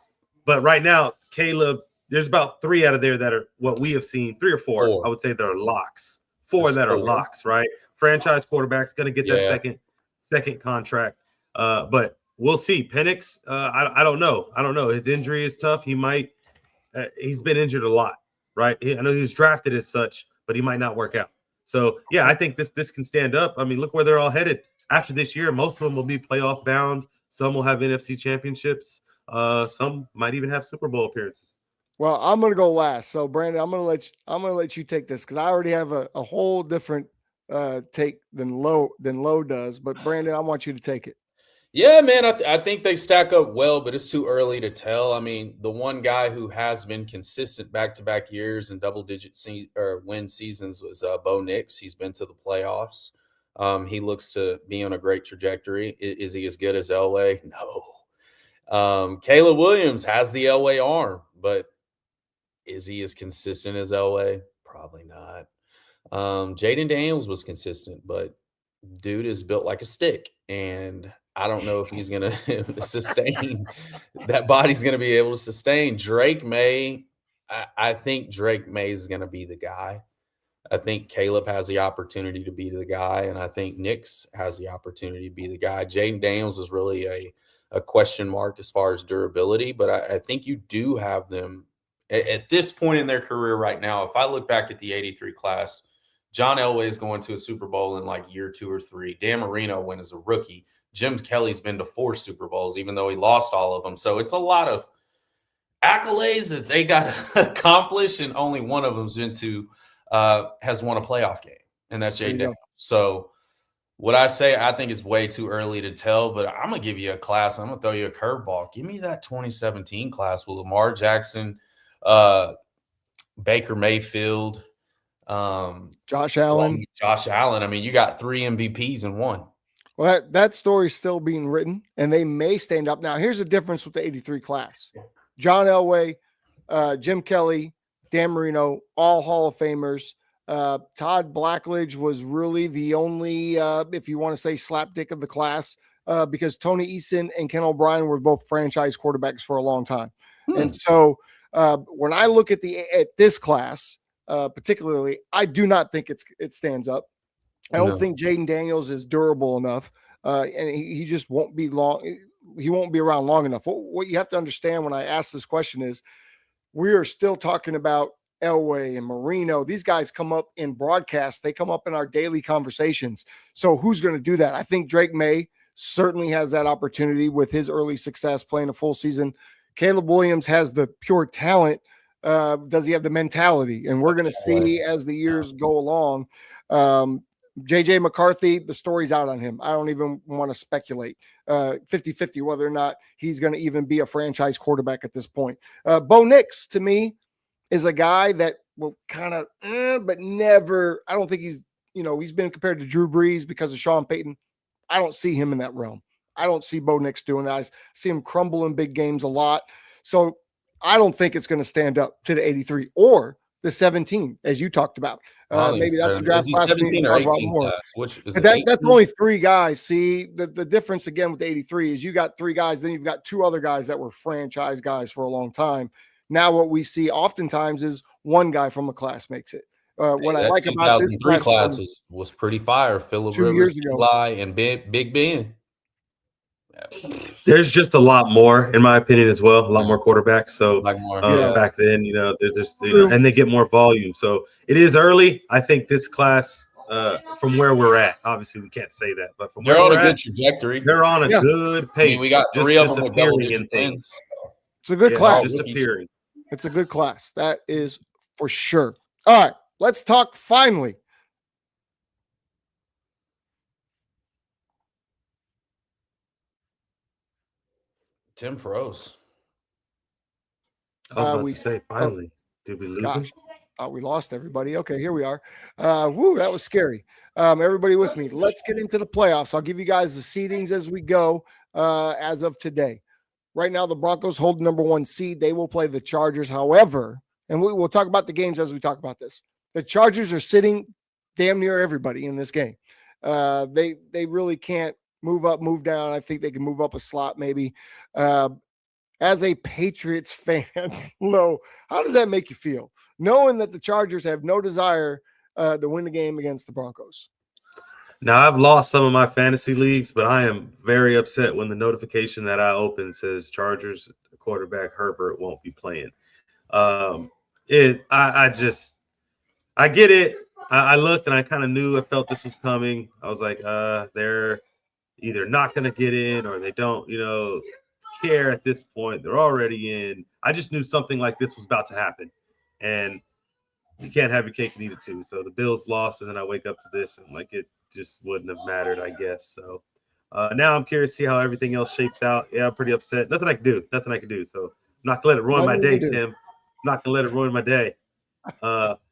but right now, Caleb, there's about 3 out of there that are what we have seen, 3 or 4. I would say they're locks. 4 that are locks, right? Franchise quarterback's going to get that second contract. But we'll see. Penix, I don't know. His injury is tough. He might. He's been injured a lot, right? I know he was drafted as such, but he might not work out. So yeah, I think this can stand up. I mean, look where they're all headed after this year. Most of them will be playoff bound. Some will have NFC championships. Some might even have Super Bowl appearances. Well, I'm gonna go last. So Brandon, I'm gonna let you take this because I already have a whole different take than Low does. But Brandon, I want you to take it. Yeah, man, I think they stack up well, but it's too early to tell. I mean, the one guy who has been consistent back-to-back years and double-digit win seasons was Bo Nix. He's been to the playoffs. He looks to be on a great trajectory. Is he as good as Elway? No. Caleb Williams has the Elway arm, but is he as consistent as Elway? Probably not. Jaden Daniels was consistent, but dude is built like a stick, and I don't know if he's going to sustain that. Body's going to be able to sustain. Drake May, I think Drake May is going to be the guy. I think Caleb has the opportunity to be the guy, and I think Nix has the opportunity to be the guy. Jaden Daniels is really a question mark as far as durability, but I think you do have them at this point in their career right now. If I look back at the 83 class, John Elway is going to a Super Bowl in like year 2 or 3. Dan Marino went as a rookie. Jim Kelly's been to 4 Super Bowls, even though he lost all of them. So it's a lot of accolades that they got to accomplish, and only one of them's has won a playoff game, and that's Jaden Daniels. So what I say, I think is way too early to tell, but I'm going to give you a class. I'm going to throw you a curveball. Give me that 2017 class with Lamar Jackson, Baker Mayfield, Josh Allen. I mean, you got 3 MVPs in one. Well, that story's still being written, and they may stand up. Now, here's the difference with the 83 class. John Elway, Jim Kelly, Dan Marino, all Hall of Famers. Todd Blackledge was really the only, if you want to say, slapdick of the class, because Tony Eason and Ken O'Brien were both franchise quarterbacks for a long time. And so when I look at this class, particularly, I do not think it stands up. I don't think Jaden Daniels is durable enough, and he just won't be long. He won't be around long enough. What you have to understand when I ask this question is, we are still talking about Elway and Marino. These guys come up in broadcasts. They come up in our daily conversations. So who's going to do that? I think Drake May certainly has that opportunity with his early success playing a full season. Caleb Williams has the pure talent. Does he have the mentality? And we're going to see as the years go along. JJ McCarthy, the story's out on him. I don't even want to speculate 50-50 whether or not he's going to even be a franchise quarterback at this point. Bo Nix, to me, is a guy that will kind of, but never, I don't think he's been compared to Drew Brees because of Sean Payton. I don't see him in that realm. I don't see Bo Nix doing that. I see him crumble in big games a lot. So I don't think it's going to stand up to the 83 or the 17, as you talked about. Maybe that's a draft class. 17 or 18 class? Which is that's only 3 guys. See, the difference again with the 83 is you got 3 guys, then you've got 2 other guys that were franchise guys for a long time. Now what we see oftentimes is 1 guy from a class makes it. What I like about this class was pretty fire. Phillip Rivers, Eli, and Big Ben. There's just a lot more, in my opinion, as well. A lot more quarterbacks. So back then, they're just, and they get more volume. So it is early. I think this class, from where we're at, obviously we can't say that, but from they're where on a good trajectory. They're on a good pace. I mean, we got 3 of them with double-digit wins. It's a good class. Just appearing. It's a good class. That is for sure. All right, let's talk finally. Tim Froese. I was about to say, finally. Did we lose him? We lost everybody. Okay, here we are. That was scary. Everybody with me. Let's get into the playoffs. I'll give you guys the seedings as we go as of today. Right now, the Broncos hold number 1 seed. They will play the Chargers. However, and we'll talk about the games as we talk about this. The Chargers are sitting damn near everybody in this game. They really can't move up, move down. I think they can move up a slot maybe. As a Patriots fan, Lo, how does that make you feel? Knowing that the Chargers have no desire to win the game against the Broncos. Now, I've lost some of my fantasy leagues, but I am very upset when the notification that I open says Chargers quarterback Herbert won't be playing. I get it. I looked and I kind of knew, I felt this was coming. I was like, they're either not going to get in or they don't, care at this point. They're already in. I just knew something like this was about to happen, and you can't have your cake and eat it too. So the Bills lost, and then I wake up to this, and like it just wouldn't have mattered, I guess. So now I'm curious to see how everything else shapes out. Yeah, I'm pretty upset. Nothing I can do. So I'm not gonna let it ruin my day, Tim. I'm not gonna let it ruin my day.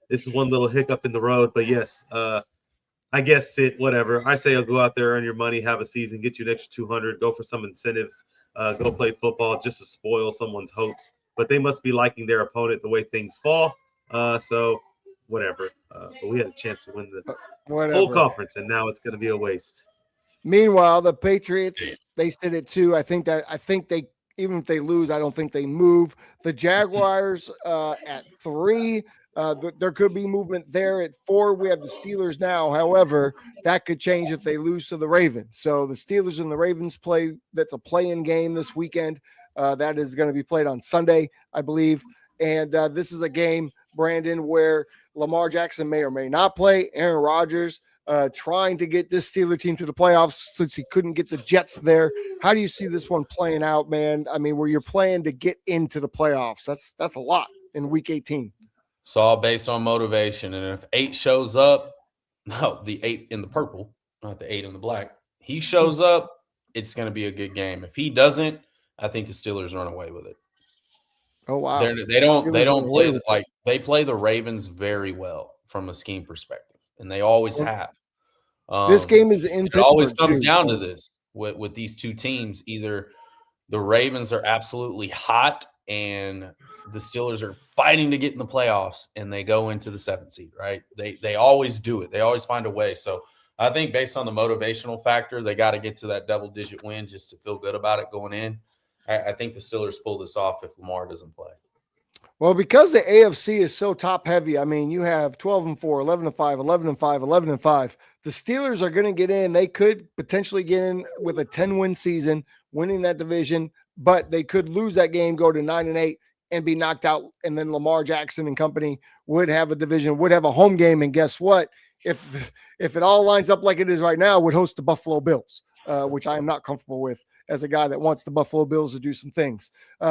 This is one little hiccup in the road, but yes, I guess whatever. I say I'll go out there, earn your money, have a season, get you an extra 200, go for some incentives, go play football just to spoil someone's hopes. But they must be liking their opponent the way things fall. So whatever. But we had a chance to win the whole conference, and now it's going to be a waste. Meanwhile, the Patriots, they sit at 2. I think they, even if they lose, I don't think they move. The Jaguars at 3. There could be movement there at 4. We have the Steelers now. However, that could change if they lose to the Ravens. So the Steelers and the Ravens play. That's a play-in game this weekend. That is going to be played on Sunday, I believe. And this is a game, Brandon, where Lamar Jackson may or may not play. Aaron Rodgers trying to get this Steeler team to the playoffs since he couldn't get the Jets there. How do you see this one playing out, man? I mean, where you're playing to get into the playoffs. That's a lot in week 18. It's all based on motivation. And if 8 shows up, no, the 8 in the purple, not the 8 in the black, he shows up, it's going to be a good game. If he doesn't, I think the Steelers run away with it. Oh, wow. They don't play like they play the Ravens very well from a scheme perspective, and they always have. This game is in Pittsburgh. It always comes down to this with these two teams. Either the Ravens are absolutely hot and the Steelers are fighting to get in the playoffs, and they go into the 7th seed, right? They always do it. They always find a way. So I think based on the motivational factor, they got to get to that double-digit win just to feel good about it going in. I think the Steelers pull this off if Lamar doesn't play. Well, because the AFC is so top heavy, I mean, you have 12-4, 11-5, 11-5, 11-5. The Steelers are going to get in. They could potentially get in with a 10-win season, winning that division, but they could lose that game, go to 9-8, and be knocked out. And then Lamar Jackson and company would have a division, would have a home game. And guess what? If it all lines up like it is right now, would host the Buffalo Bills. Which I am not comfortable with as a guy that wants the Buffalo Bills to do some things.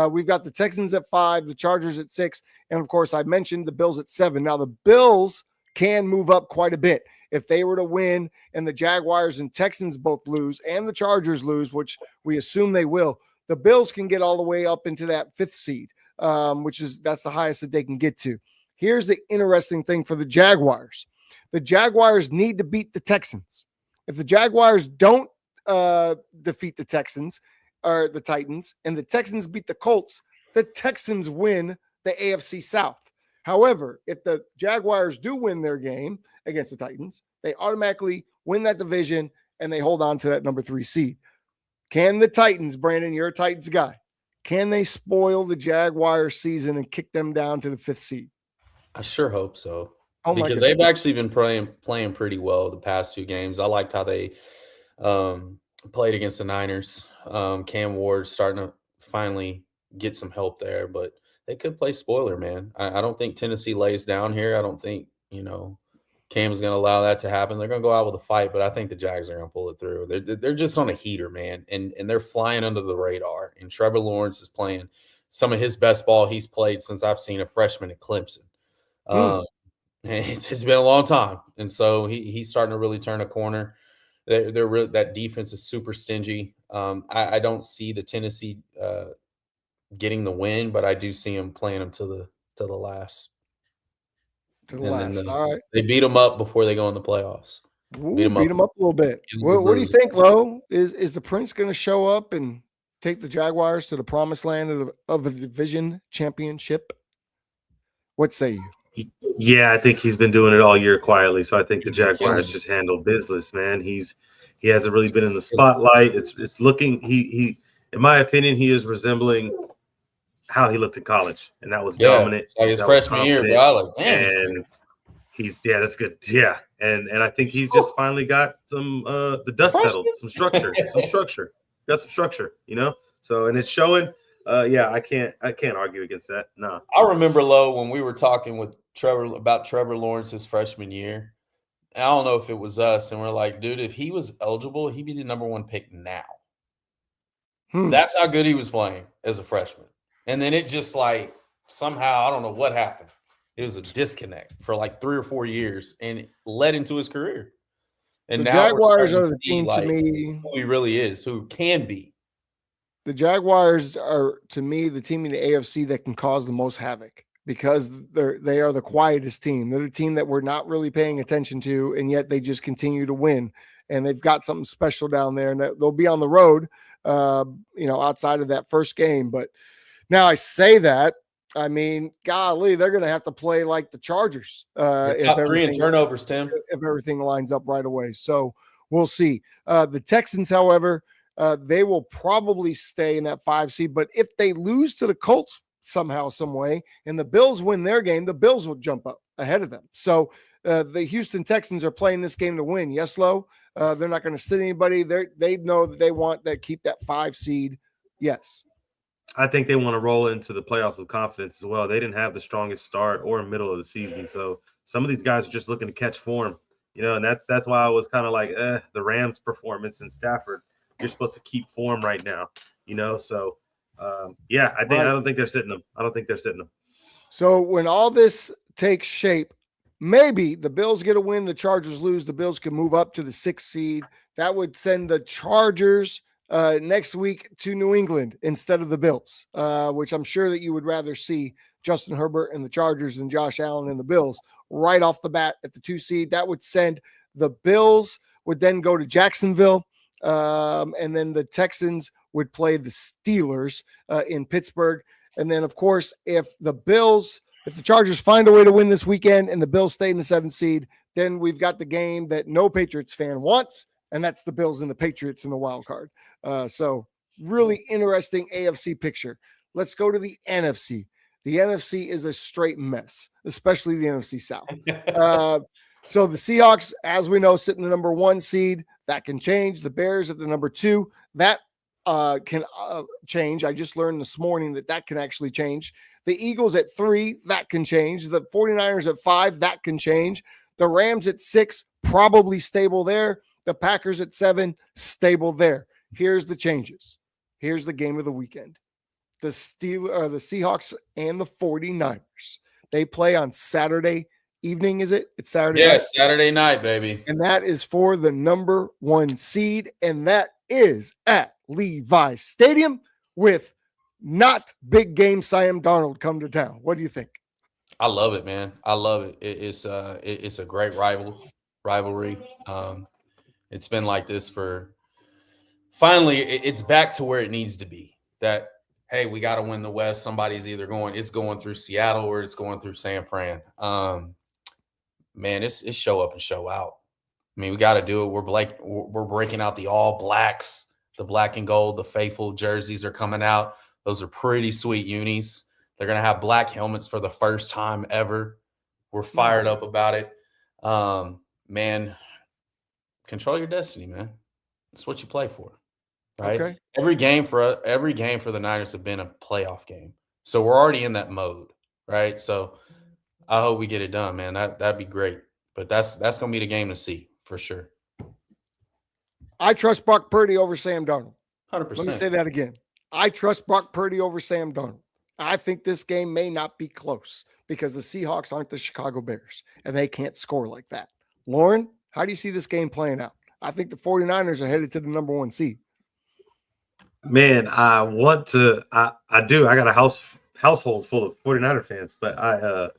We've got the Texans at 5, the Chargers at 6, and of course I mentioned the Bills at 7. Now the Bills can move up quite a bit if they were to win and the Jaguars and Texans both lose and the Chargers lose, which we assume they will. The Bills can get all the way up into that 5th seed, that's the highest that they can get to. Here's the interesting thing for the Jaguars. The Jaguars need to beat the Texans. If the Jaguars don't defeat the Texans or the Titans, and the Texans beat the Colts, the Texans win the AFC South. However, if the Jaguars do win their game against the Titans, they automatically win that division and they hold on to that number 3 seed. Can the Titans, Brandon, you're a Titans guy, can they spoil the Jaguars season and kick them down to the 5th seed? I sure hope so. Because they've actually been playing pretty well the past 2 games. I liked how they played against the Niners. Cam Ward's starting to finally get some help there, but they could play spoiler, man. I don't think Tennessee lays down here. I don't think, Cam's going to allow that to happen. They're going to go out with a fight, but I think the Jags are going to pull it through. They're just on a heater, man, and they're flying under the radar. And Trevor Lawrence is playing some of his best ball he's played since I've seen a freshman at Clemson. It's been a long time, and so he's starting to really turn a corner. That defense is super stingy. I don't see the Tennessee getting the win, but I do see them playing them to the last. To the last. All right. They beat them up before they go in the playoffs. Beat them up a little bit. What do you think, Lo? Is the Prince going to show up and take the Jaguars to the promised land of the division championship? What say you? Yeah, I think he's been doing it all year quietly. So I think the Jaguars just handle business, man. He hasn't really been in the spotlight. It's looking he in my opinion, he is resembling how he looked in college, and that was dominant. It's like his freshman year, bro. And that's good. Yeah, and I think he's just finally got some the dust settled, some structure. Got some structure, So and it's showing. I can't argue against that. No. I remember, Lo, when we were talking with Trevor about Trevor Lawrence's freshman year. I don't know if it was us, and we're like, dude, if he was eligible, he'd be the number 1 pick now. That's how good he was playing as a freshman. And then it just like somehow, I don't know what happened. It was a disconnect for like 3 or 4 years and it led into his career. And The now we're Jaguars starting are to the see team to like me. who he really is, who can be. The Jaguars are, to me, the team in the AFC that can cause the most havoc because they are the quietest team. They're the team that we're not really paying attention to, and yet they just continue to win. And they've got something special down there, and they'll be on the road, outside of that first game. But now I say that, I mean, golly, they're going to have to play like the Chargers Top 3 in turnovers, Tim. if everything lines up right away. So we'll see. The Texans, however, they will probably stay in that 5 seed. But if they lose to the Colts somehow, some way, and the Bills win their game, the Bills will jump up ahead of them. So the Houston Texans are playing this game to win. Yes, Lo? They're not going to sit anybody. They know that they want to keep that 5 seed. Yes. I think they want to roll into the playoffs with confidence as well. They didn't have the strongest start or middle of the season. So some of these guys are just looking to catch form, and that's why I was kind of like, the Rams performance in Stafford. You're supposed to keep form right now, So, I don't think they're sitting them. So when all this takes shape, maybe the Bills get a win, the Chargers lose, the Bills can move up to the 6th seed. That would send the Chargers next week to New England instead of the Bills, which I'm sure that you would rather see Justin Herbert and the Chargers than Josh Allen and the Bills right off the bat at the 2 seed. That would send the Bills would then go to Jacksonville, and then the Texans would play the Steelers in Pittsburgh. And then, of course, if the Chargers find a way to win this weekend and the Bills stay in the 7th seed, then we've got the game that no Patriots fan wants, and that's the Bills and the Patriots in the wild card. So really interesting AFC picture. Let's go to the NFC. The NFC is a straight mess, especially the NFC South. So the Seahawks, as we know, sit in the number 1 seed. That can change. The Bears at the number 2. That can change. I just learned this morning that can actually change. The Eagles at 3, that can change. The 49ers at 5, that can change. The Rams at 6, probably stable there. The Packers at 7, stable there. Here's the changes. Here's the game of the weekend. The Seahawks and the 49ers. They play on Saturday evening, is it? It's Saturday night? Yeah, Saturday night, baby. And that is for the number 1 seed, and that is at Levi's Stadium with not big game Sam Darnold come to town. What do you think? I love it, man. I love it. It's a great rivalry. It's been like this for finally it's back to where it needs to be. That hey, we got to win the West. Somebody's either going through Seattle or it's going through San Fran. Man, it's show up and show out. I mean, we got to do it. We're breaking out the all blacks, the black and gold, the faithful jerseys are coming out. Those are pretty sweet unis. They're going to have black helmets for the first time ever. We're fired up about it. Man, control your destiny, man. That's what you play for, right? Okay. Every game for the Niners have been a playoff game. So we're already in that mode, right? So I hope we get it done, man. That'd be great. But that's going to be the game to see for sure. I trust Brock Purdy over Sam Darnold. 100%. Let me say that again. I trust Brock Purdy over Sam Darnold. I think this game may not be close because the Seahawks aren't the Chicago Bears, and they can't score like that. Lauren, how do you see this game playing out? I think the 49ers are headed to the number 1 seed. Man, I do. I got a household full of 49er fans, but I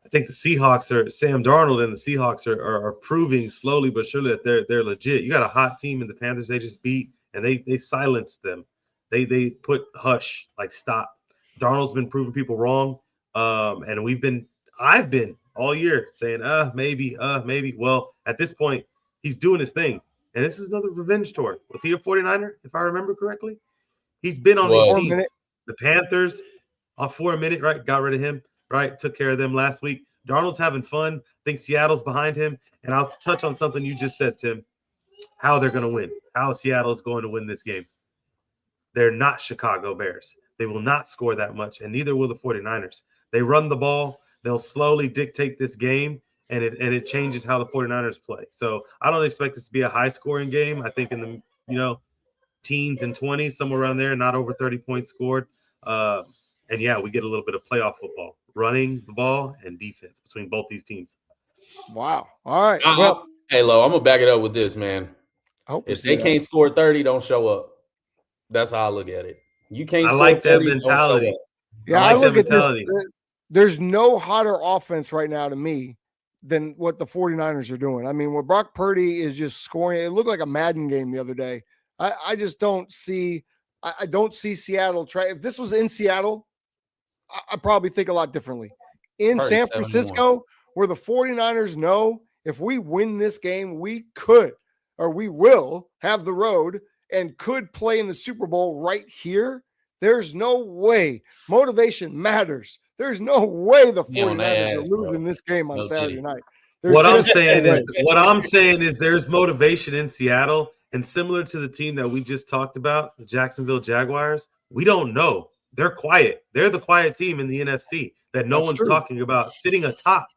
think the Seahawks Sam Darnold and the Seahawks are proving slowly but surely that they're legit. You got a hot team in the Panthers they just beat, and they silenced them. They put hush, like stop. Darnold's been proving people wrong, and I've been all year saying maybe. Well, at this point, he's doing his thing, and this is another revenge tour. Was he a 49er, if I remember correctly? He's been on these teams. The Panthers for a minute, right? Got rid of him, right? Took care of them last week. Darnold's having fun. Think Seattle's behind him, and I'll touch on something you just said, Tim. How they're going to win. How Seattle's going to win this game. They're not Chicago Bears. They will not score that much, and neither will the 49ers. They run the ball. They'll slowly dictate this game, and it changes how the 49ers play. So I don't expect this to be a high-scoring game. I think in the teens and 20s, somewhere around there, not over 30 points scored. And yeah, we get a little bit of playoff football, running the ball and defense between both these teams. Wow. All right. Well, hey, Lo, I'm gonna back it up with this, man. I hope If they can't score 30, don't show up. That's how I look at it. You can't I score like that 30, mentality. don't show up. Yeah, I like that look mentality. At this. There's no hotter offense right now to me than what the 49ers are doing. I mean, when Brock Purdy is just scoring, it looked like a Madden game the other day. I just don't see – I don't see Seattle try – if this was in Seattle, I probably think a lot differently. In San Francisco, where the 49ers know if we win this game, we could or we will have the road and could play in the Super Bowl right here. There's no way. Motivation matters. There's no way the 49ers are losing this game on Saturday night. What I'm saying is there's motivation in Seattle, and similar to the team that we just talked about, the Jacksonville Jaguars, we don't know. They're quiet. They're the quiet team in the NFC that one's talking about sitting atop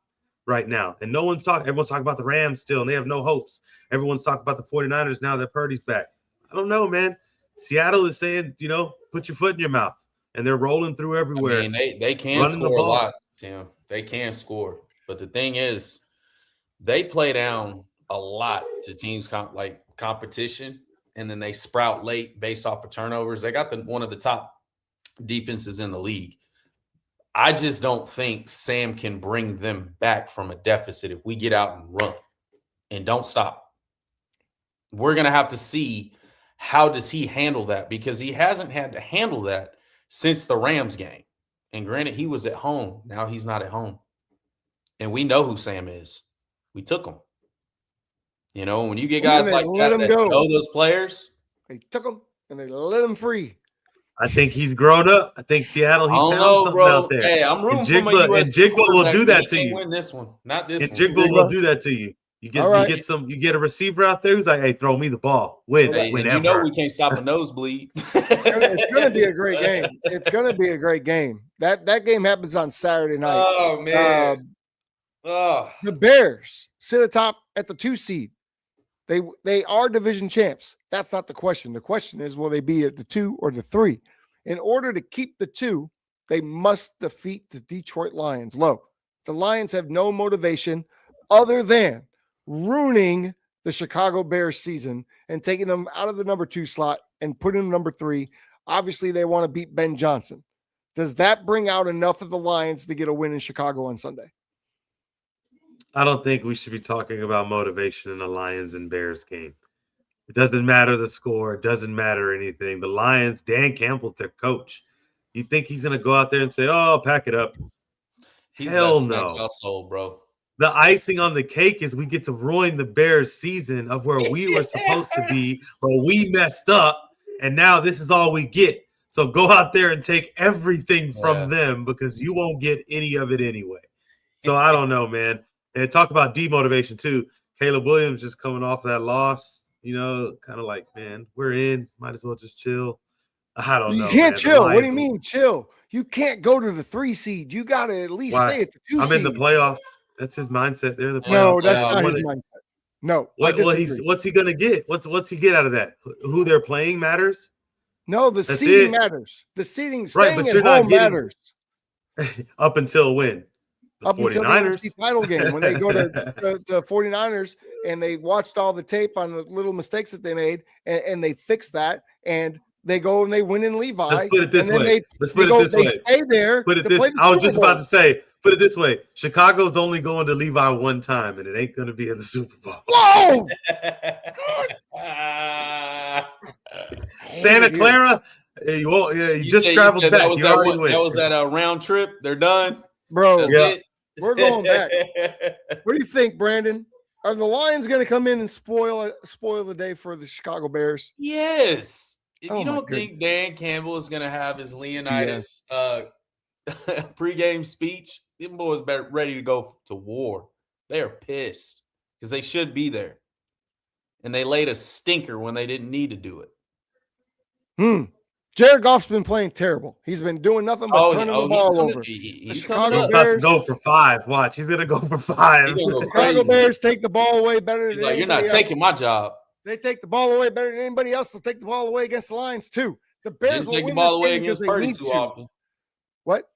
right now. And everyone's talking about the Rams still, and they have no hopes. Everyone's talking about the 49ers now that Purdy's back. I don't know, man. Seattle is saying, put your foot in your mouth. And they're rolling through everywhere. I mean, they can score a lot, Tim. They can score. But the thing is, they play down a lot to teams like competition, and then they sprout late based off of turnovers. They got one of the top defenses in the league. I just don't think Sam can bring them back from a deficit if we get out and run and don't stop. We're going to have to see how does he handle that, because he hasn't had to handle that since the Rams game. And granted, he was at home. Now he's not at home. And we know who Sam is. We took him. When you get guys like that know those players. They took him and they let him free. I think he's grown up. I think Seattle, he found something out there. Hey, I'm rooting for my And Jigba will do that to you. Win this one, not this one. Jigba will do that to you. You get a receiver out there who's like, hey, throw me the ball. Whenever. You know we can't stop a nosebleed. It's going to be a great game. It's going to be a great game. That game happens on Saturday night. Oh, man. The Bears sit atop at the 2 seed. They are division champs. That's not the question. The question is, will they be at the 2 or the 3? In order to keep the 2, they must defeat the Detroit Lions. The Lions have no motivation other than ruining the Chicago Bears season and taking them out of the number 2 slot and putting them number 3. Obviously, they want to beat Ben Johnson. Does that bring out enough of the Lions to get a win in Chicago on Sunday? I don't think we should be talking about motivation in a Lions and Bears game. It doesn't matter the score. It doesn't matter anything. The Lions, Dan Campbell's their coach. You think he's going to go out there and say, oh, pack it up? Hell no. Soul, bro. The icing on the cake is we get to ruin the Bears season of where we were supposed to be, but we messed up, and now this is all we get. So go out there and take everything from them, because you won't get any of it anyway. So I don't know, man. And talk about demotivation too. Caleb Williams just coming off that loss, kind of like, man, we're in. Might as well just chill. I don't know. You can't chill. What do you mean chill? You can't go to the 3 seed. You got to at least stay at the 2 seed. I'm in the playoffs. That's his mindset. They're in the playoffs. No, that's not his mindset. No. What's he gonna get? What's he get out of that? Who they're playing matters? No, the seeding matters. The seeding, staying but at you're home not getting, matters. Up until when? Up until the NFC title game, when they go to 49ers and they watched all the tape on the little mistakes that they made, and they fixed that, and they go and they win in Levi. Let's put it this way. They stay there. I was just about to say, put it this way. Chicago's only going to Levi one time, and it ain't going to be in the Super Bowl. Whoa! Santa Clara, you just traveled back. That was that round trip. They're done. Bro, we're going back. What do you think, Brandon? Are the Lions going to come in and spoil the day for the Chicago Bears? Yes. If you don't think Dan Campbell is going to have his Leonidas pregame speech, them boys better ready to go to war. They are pissed because they should be there. And they laid a stinker when they didn't need to do it. Jared Goff's been playing terrible. He's been doing nothing but turning the ball over. He's about to go for 5. Watch, he's going to go for 5. The Chicago Bears take the ball away better than He's like, you're not taking my job. They take the ball away better than anybody else. They'll take the ball away against the Lions too. The Bears Didn't will take the win ball this away game because against they Purdy need too to. often. What?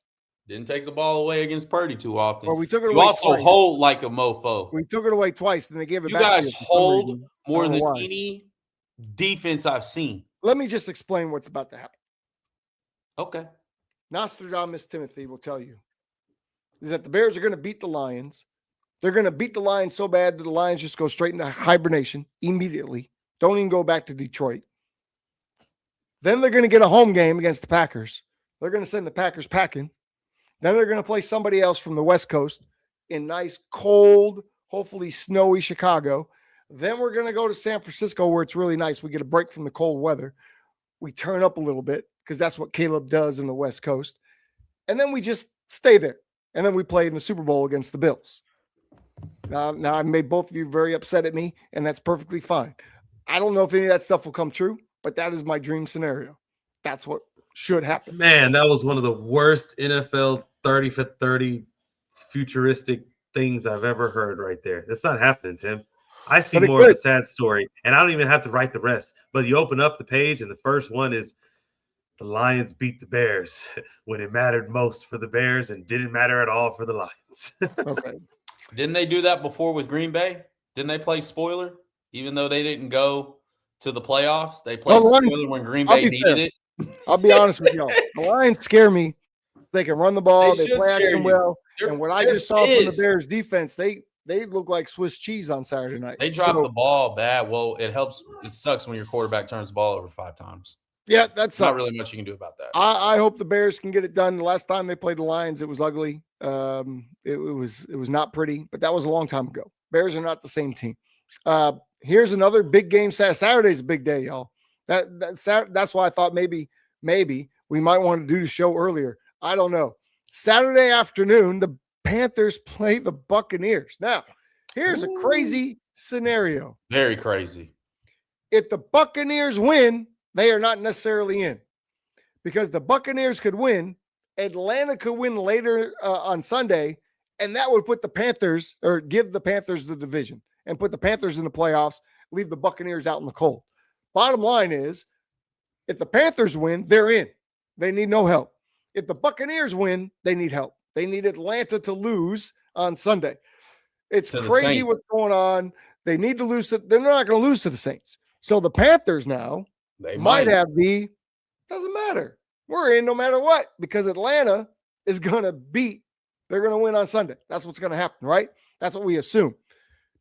Didn't take the ball away against Purdy too often. Well, we took it You away also twice. hold like a mofo. We took it away twice, and they gave it You back to guys us for some hold reason. I more don't know than why. any defense I've seen. Let me just explain what's about to happen. Okay. Nostradamus Timothy will tell you is that the Bears are going to beat the Lions. They're going to beat the Lions so bad that the Lions just go straight into hibernation immediately. Don't even go back to Detroit. Then they're going to get a home game against the Packers. They're going to send the Packers packing. Then they're going to play somebody else from the West Coast in nice, cold, hopefully snowy Chicago. Then we're going to go to San Francisco where it's really nice. We get a break from the cold weather. We turn up a little bit because that's what Caleb does in the West Coast. And then we just stay there. And then we play in the Super Bowl against the Bills. Now I made both of you very upset at me, and that's perfectly fine. I don't know if any of that stuff will come true, but that is my dream scenario. That's what should happen. Man, that was one of the worst NFL 30 for 30 futuristic things I've ever heard right there. That's not happening, Tim. I see more of a sad story, and I don't even have to write the rest. But you open up the page, and the first one is the Lions beat the Bears when it mattered most for the Bears and didn't matter at all for the Lions. Okay. Didn't they do that before with Green Bay? Didn't they play spoiler? Even though they didn't go to the playoffs, they played spoiler when Green Bay needed it. I'll be honest with y'all. The Lions scare me. They can run the ball. They play action well. And what I just saw from the Bears defense, they look like Swiss cheese on Saturday night. They dropped the ball bad. Well, it helps. It sucks when your quarterback turns the ball over 5 times. Yeah, that's not really much you can do about that. I hope the Bears can get it done. The last time they played the Lions, it was ugly. It was not pretty, but that was a long time ago. Bears are not the same team. Here's another big game. Saturday's a big day, y'all. That's why I thought maybe we might want to do the show earlier. I don't know. Saturday afternoon, the Panthers play the Buccaneers. Now, here's a crazy scenario. Very crazy. If the Buccaneers win, they are not necessarily in, because the Buccaneers could win. Atlanta could win later on Sunday, and that would put the Panthers, or give the Panthers the division and put the Panthers in the playoffs, leave the Buccaneers out in the cold. Bottom line is, if the Panthers win, they're in. They need no help. If the Buccaneers win, they need help. They need Atlanta to lose on Sunday. It's crazy what's going on. They need to lose. They're not going to lose to the Saints. So the Panthers now might have doesn't matter. We're in no matter what, because Atlanta is going to they're going to win on Sunday. That's what's going to happen, right? That's what we assume.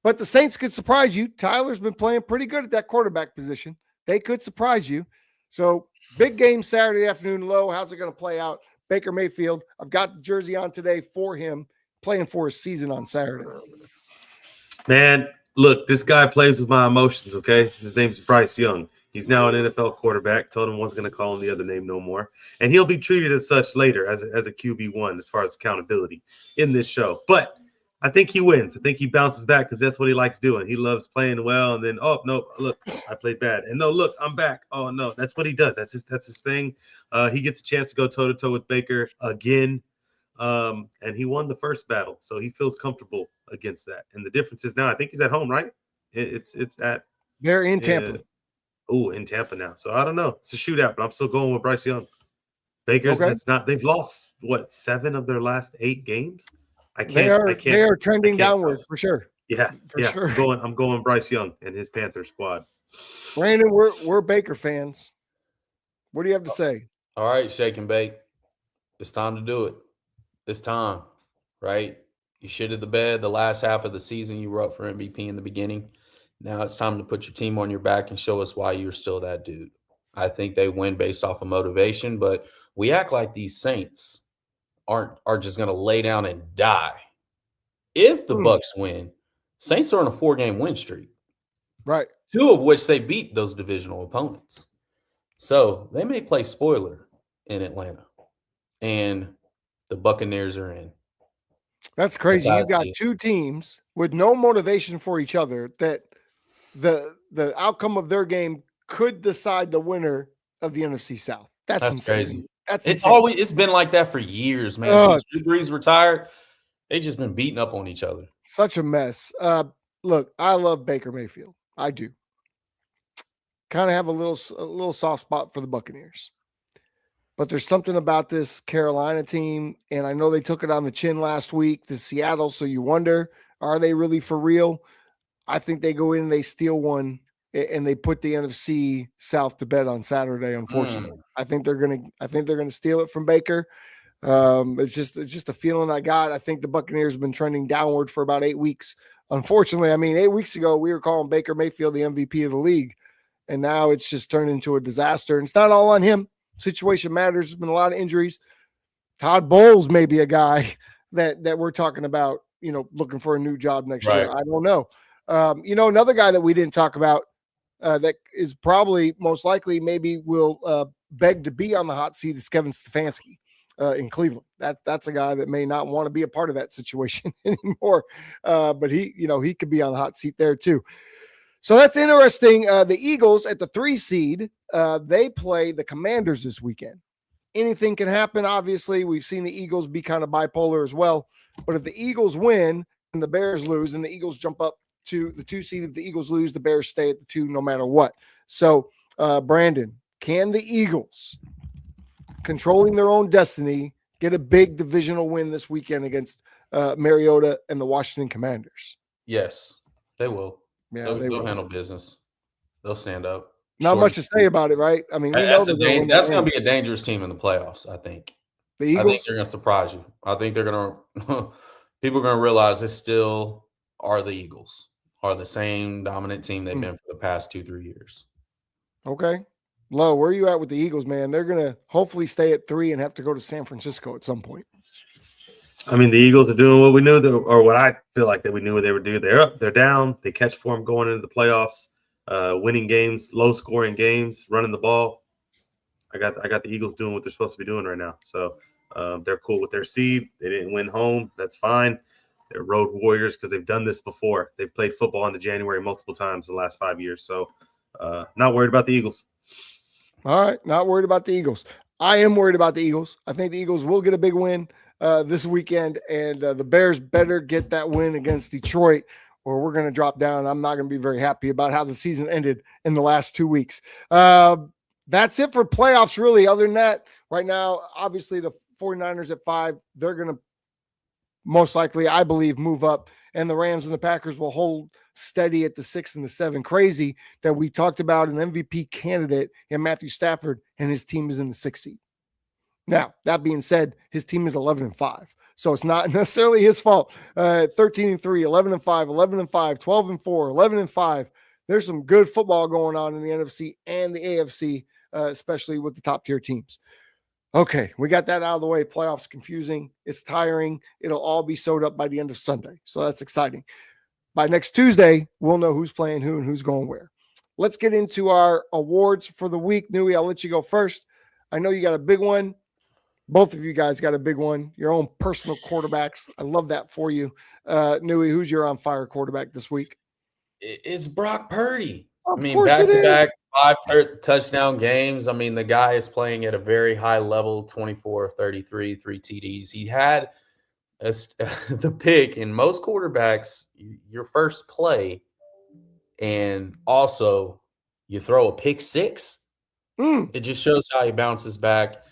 But the Saints could surprise you. Tyler's been playing pretty good at that quarterback position. They could surprise you. So big game Saturday afternoon low. How's it going to play out? Baker Mayfield. I've got the jersey on today for him, playing for his season on Saturday. Man, look, this guy plays with my emotions, okay? His name's Bryce Young. He's now an NFL quarterback. Told him wasn't going to call him the other name no more. And he'll be treated as such later as a QB1 as far as accountability in this show. But I think he wins. I think he bounces back because that's what he likes doing. He loves playing well, and then, oh, no, look, I played bad. And no, look, I'm back. Oh, no, that's what he does. That's his thing. He gets a chance to go toe-to-toe with Baker again. And he won the first battle, so he feels comfortable against that. And the difference is now, I think he's at home, right? It's at they're in Tampa. In Tampa now. So I don't know. It's a shootout, but I'm still going with Bryce Young. Baker's they've lost 7 of their last 8 games. They are trending downward for sure. Yeah, sure. I'm going Bryce Young and his Panther squad. Brandon, we're Baker fans. What do you have to say? All right, shake and bake. It's time to do it. It's time, right? You shitted the bed the last half of the season. You were up for MVP in the beginning. Now it's time to put your team on your back and show us why you're still that dude. I think they win based off of motivation, but we act like these Saints are just going to lay down and die. If the Bucks win, Saints are on a 4-game win streak. Right. 2 of which they beat those divisional opponents. So they may play spoiler in Atlanta. And the Buccaneers are in. That's crazy. You've got 2 teams with no motivation for each other that the outcome of their game could decide the winner of the NFC South. That's crazy. That's it's been like that for years, man. Since Drew Brees retired, they just been beating up on each other. Such a mess. Look, I love Baker Mayfield. I do. Kind of have a little soft spot for the Buccaneers. but there's something about this Carolina team, and I know they took it on the chin last week to Seattle, so you wonder, are they really for real? I think they go in and they steal one, and they put the NFC South to bed on Saturday, unfortunately. I think they're gonna steal it from Baker. It's just a feeling I got. I think the Buccaneers have been trending downward for about 8 weeks. Unfortunately, I mean, 8 weeks ago, we were calling Baker Mayfield the MVP of the league, and now it's just turned into a disaster. And it's not all on him. Situation matters. There's been a lot of injuries. Todd Bowles may be a guy that we're talking about, looking for a new job next year. I don't know. Another guy that we didn't talk about that is probably most likely maybe will beg to be on the hot seat is Kevin Stefanski. In Cleveland. That's a guy that may not want to be a part of that situation anymore. But he could be on the hot seat there too. So that's interesting. The Eagles at the 3 seed, they play the Commanders this weekend. Anything can happen. Obviously, we've seen the Eagles be kind of bipolar as well. But if the Eagles win and the Bears lose, and the Eagles jump up to the 2 seed, if the Eagles lose, the Bears stay at the 2 no matter what. So, Brandon, can the Eagles, controlling their own destiny, get a big divisional win this weekend against Mariota and the Washington Commanders? Yes, they will. Yeah, they'll handle business. They'll stand up. Not much to say about it, right? I mean, that's going to be a dangerous team in the playoffs, I think. The Eagles? I think they're going to surprise you. I think they're going to – people are going to realize they still are the Eagles, are the same dominant team they've been for the past 2-3 years. Okay. Lo, where are you at with the Eagles, man? They're going to hopefully stay at 3 and have to go to San Francisco at some point. I mean, the Eagles are doing what we knew, or what I feel like that we knew what they would do. They're up, they're down. They catch form going into the playoffs, winning games, low-scoring games, running the ball. I got the Eagles doing what they're supposed to be doing right now. So they're cool with their seed. They didn't win home. That's fine. They're road warriors because they've done this before. They've played football into January multiple times in the last 5 years. So not worried about the Eagles. All right, not worried about the Eagles. I am worried about the Eagles. I think the Eagles will get a big win this weekend, and the Bears better get that win against Detroit, or we're going to drop down. I'm not going to be very happy about how the season ended in the last 2 weeks. That's it for playoffs, really. Other than that, right now, obviously the 49ers at 5, they're going to most likely, I believe, move up, and the Rams and the Packers will hold steady at the 6 and the 7. Crazy that we talked about an MVP candidate in Matthew Stafford, and his team is in the 6th seed. Now, that being said, his team is 11-5, so it's not necessarily his fault. 13-3, 11-5, 11-5, 12-4, 11-5. There's some good football going on in the NFC and the AFC, especially with the top tier teams. Okay, we got that out of the way. Playoffs confusing. It's tiring. It'll all be sewed up by the end of Sunday, so that's exciting. By next Tuesday, we'll know who's playing who and who's going where. Let's get into our awards for the week. Nui, I'll let you go first. I know you got a big one. Both of you guys got a big one. Your own personal quarterbacks. I love that for you. Nui, who's your on fire quarterback this week? It's Brock Purdy. Of I mean, course it is. back-to-back 5 touchdown games. I mean, the guy is playing at a very high level, 24, 33, 3 TDs. He had the pick in most quarterbacks, your first play, and also you throw a pick 6. It just shows how he bounces back.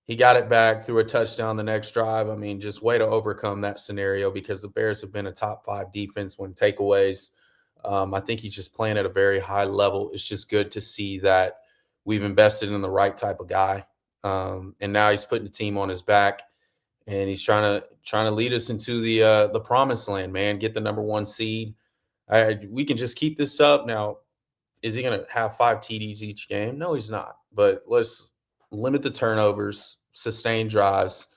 He got it back, threw a touchdown the next drive. I mean, just way to overcome that scenario because the Bears have been a top 5 defense when takeaways. I think he's just playing at a very high level. It's just good to see that we've invested in the right type of guy. And now he's putting the team on his back, and he's trying to lead us into the promised land, man. Get the number 1 seed. We can just keep this up. Now, is he going to have 5 TDs each game? No, he's not. But let's limit the turnovers, sustain drives.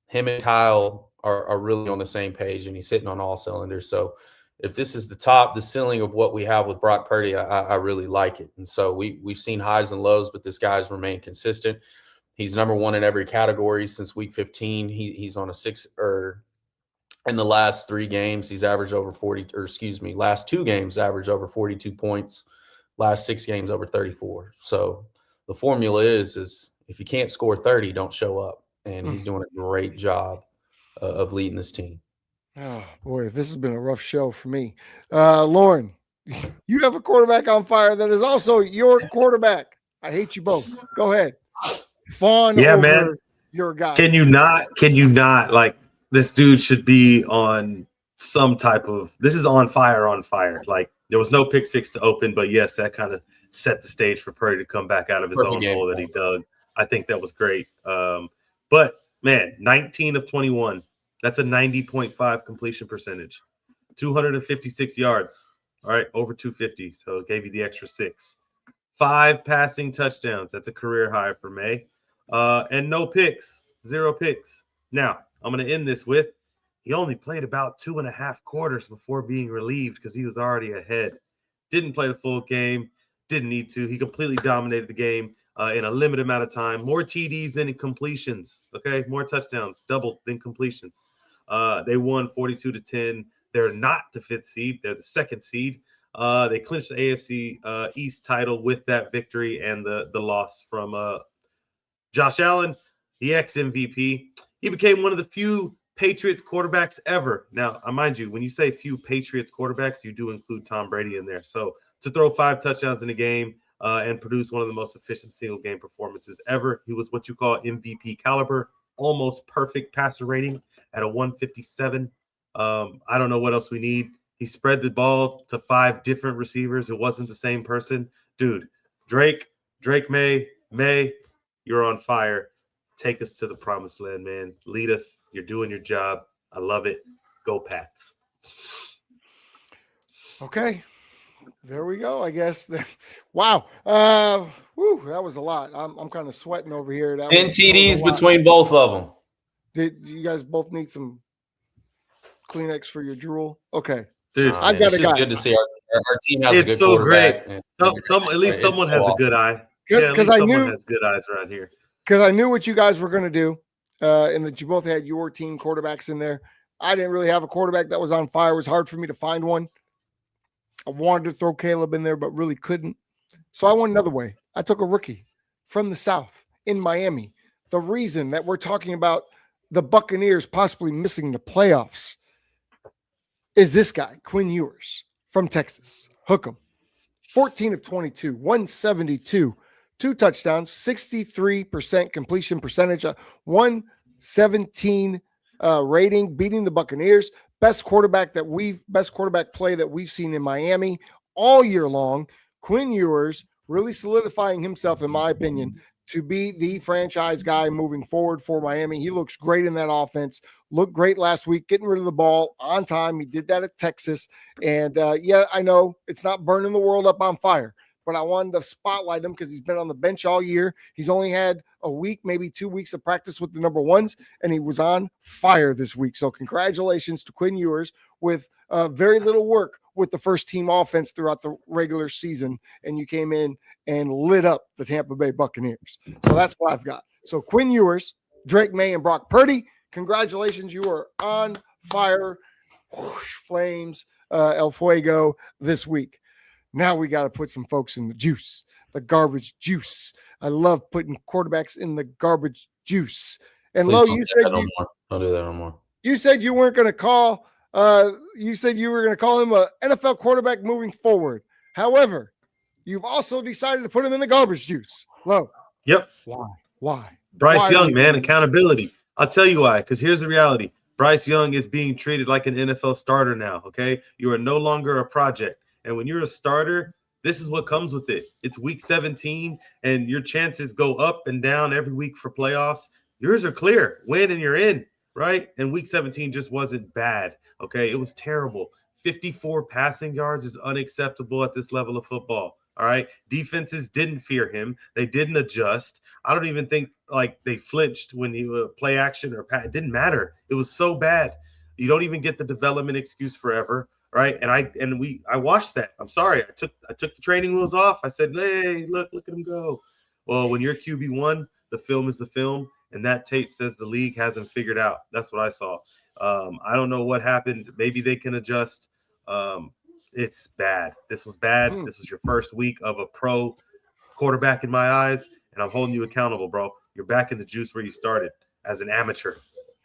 Him and Kyle are really on the same page, and he's hitting on all cylinders. So if this is the ceiling of what we have with Brock Purdy, I really like it. And so we've seen highs and lows, but this guy's remained consistent. He's number 1 in every category since week 15. He's on a 6 in the last 3 games, he's averaged over 40, last 2 games averaged over 42 points, last 6 games over 34. So the formula is if you can't score 30, don't show up. And he's doing a great job of leading this team. Oh, boy, this has been a rough show for me. Lauren, you have a quarterback on fire that is also your quarterback. I hate you both. Go ahead. fawn Yeah, over man. your guy. Can you not like this dude should be on some type of this is on fire. Like there was no pick six to open, but yes, that kind of set the stage for Purdy to come back out of his Perfect own game hole that plan. he dug. I think that was great. But man, 19 of 21. That's a 90.5 completion percentage. 256 yards. All right, over 250. So it gave you the extra 6. 5 passing touchdowns. That's a career high for May. And no picks. 0 picks. Now, I'm going to end this with he only played about 2.5 quarters before being relieved because he was already ahead. Didn't play the full game. Didn't need to. He completely dominated the game in a limited amount of time. More TDs than completions. Okay, more touchdowns, doubled than completions. They won 42-10. They're not the 5th seed. They're the 2nd seed. They clinched the AFC East title with that victory and the loss from Josh Allen, the ex-MVP. He became one of the few Patriots quarterbacks ever. Now, mind you, when you say few Patriots quarterbacks, you do include Tom Brady in there. So to throw 5 touchdowns in a game and produce one of the most efficient single game performances ever, he was what you call MVP caliber, almost perfect passer rating at a 157. I don't know what else we need. He spread the ball to 5 different receivers. It wasn't the same person. Dude, Drake May, you're on fire. Take us to the promised land, man. Lead us. You're doing your job. I love it. Go Pats. Okay. There we go, I guess. Wow. That was a lot. I'm kind of sweating over here. 10 TDs between both of them. Did you guys both need some Kleenex for your drool? Okay. Dude, I've got it's a just guy. good to see our team has a good so quarterback. great. At least someone has a good eye. Yeah, at least someone has good eyes around here. Because I knew what you guys were going to do, and that you both had your team quarterbacks in there. I didn't really have a quarterback that was on fire. It was hard for me to find one. I wanted to throw Caleb in there, but really couldn't. So I went another way. I took a rookie from the South in Miami. The reason that we're talking about the Buccaneers possibly missing the playoffs is this guy, Quinn Ewers from Texas. Hook 'em. 14 of 22, 172, 2 touchdowns, 63% completion percentage, 117 rating, beating the Buccaneers. Best quarterback play that we've seen in Miami all year long. Quinn Ewers really solidifying himself, in my opinion, to be the franchise guy moving forward for Miami. He looks great in that offense. Looked great last week, getting rid of the ball on time. He did that at Texas. And yeah, I know it's not burning the world up on fire, but I wanted to spotlight him because he's been on the bench all year. He's only had a week, maybe 2 weeks of practice with the number ones, and he was on fire this week. So congratulations to Quinn Ewers with very little work with the first team offense throughout the regular season, and you came in and lit up the Tampa Bay Buccaneers. So that's what I've got. So Quinn Ewers, Drake May, and Brock Purdy, congratulations. You are on fire. Whoosh, flames, El Fuego this week. Now we got to put some folks in the juice, the garbage juice. I love putting quarterbacks in the garbage juice. And Please Lo, don't you say said that no more. Don't do that no more. You said you weren't going to call. You said you were going to call him an NFL quarterback moving forward. However, you've also decided to put him in the garbage juice. Lo. Yep. Why? Bryce Young, man, accountability. I'll tell you why. Because here's the reality: Bryce Young is being treated like an NFL starter now. Okay, you are no longer a project. And when you're a starter, this is what comes with it. It's week 17, and your chances go up and down every week for playoffs. Yours are clear. Win and you're in, right? And week 17 just wasn't bad, okay? It was terrible. 54 passing yards is unacceptable at this level of football, all right? Defenses didn't fear him. They didn't adjust. I don't even think, they flinched when you play action or pass. It didn't matter. It was so bad. You don't even get the development excuse forever. Right. And I watched that. I'm sorry. I took the training wheels off. I said, hey, look at him go. Well, when you're QB1, the film is the film. And that tape says the league hasn't figured out. That's what I saw. I don't know what happened. Maybe they can adjust. It's bad. This was bad. This was your first week of a pro quarterback in my eyes. And I'm holding you accountable, bro. You're back in the juice where you started as an amateur.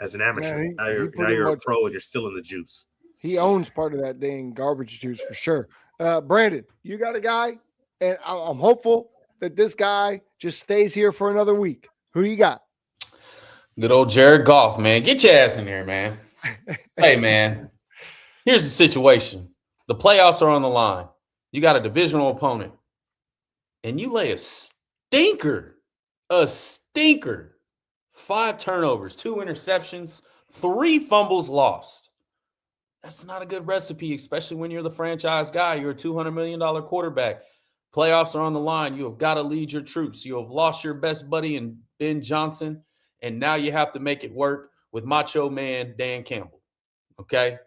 Man, now you're a pro and you're still in the juice. He owns part of that dang garbage juice for sure. Brandon, you got a guy, and I'm hopeful that this guy just stays here for another week. Who do you got? Good old Jared Goff, man. Get your ass in there, man. Hey, man. Here's the situation. The playoffs are on the line. You got a divisional opponent. And you lay a stinker. 5 turnovers, 2 interceptions, 3 fumbles lost. That's not a good recipe, especially when you're the franchise guy. You're a $200 million quarterback. Playoffs are on the line. You have got to lead your troops. You have lost your best buddy in Ben Johnson, and now you have to make it work with Macho Man Dan Campbell. Okay?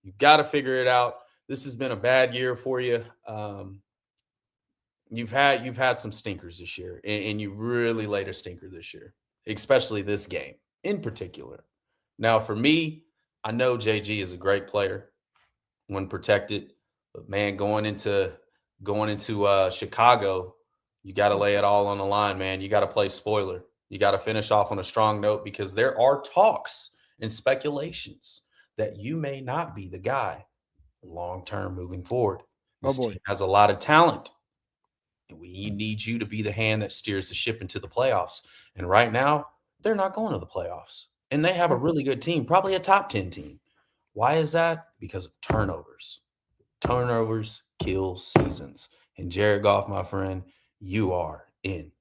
You've got to figure it out. This has been a bad year for you. You've had some stinkers this year, and you really laid a stinker this year, especially this game in particular. Now, for me, I know JG is a great player when protected, but man, going into Chicago, you got to lay it all on the line, man. You got to play spoiler. You got to finish off on a strong note because there are talks and speculations that you may not be the guy long-term moving forward. This team has a lot of talent. And we need you to be the hand that steers the ship into the playoffs. And right now, they're not going to the playoffs. And they have a really good team, probably a top 10 team. Why is that? Because of turnovers. Turnovers kill seasons. And Jared Goff, my friend, you are in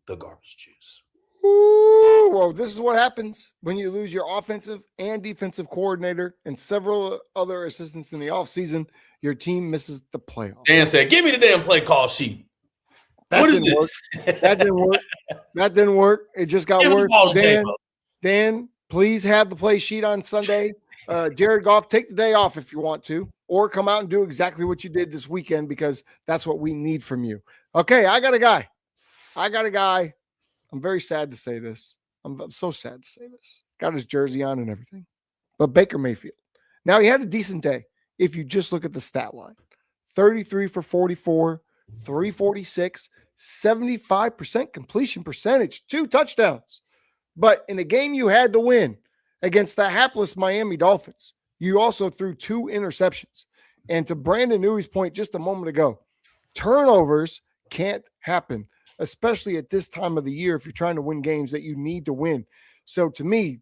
the garbage juice. Ooh, well, this is what happens when you lose your offensive and defensive coordinator and several other assistants in the offseason. Your team misses the playoffs. Dan said, give me the damn play call sheet. What is this? That didn't work. That didn't work. It just got worse. Dan, please have the play sheet on Sunday. Jared Goff, take the day off if you want to, or come out and do exactly what you did this weekend because that's what we need from you. Okay, I got a guy. I'm very sad to say this. I'm so sad to say this. Got his jersey on and everything. But Baker Mayfield. Now, he had a decent day if you just look at the stat line. 33 for 44, 346, 75% completion percentage, 2 touchdowns. But in a game you had to win against the hapless Miami Dolphins, you also threw 2 interceptions. And to Brandon Newey's point just a moment ago, turnovers can't happen, especially at this time of the year if you're trying to win games that you need to win. So to me,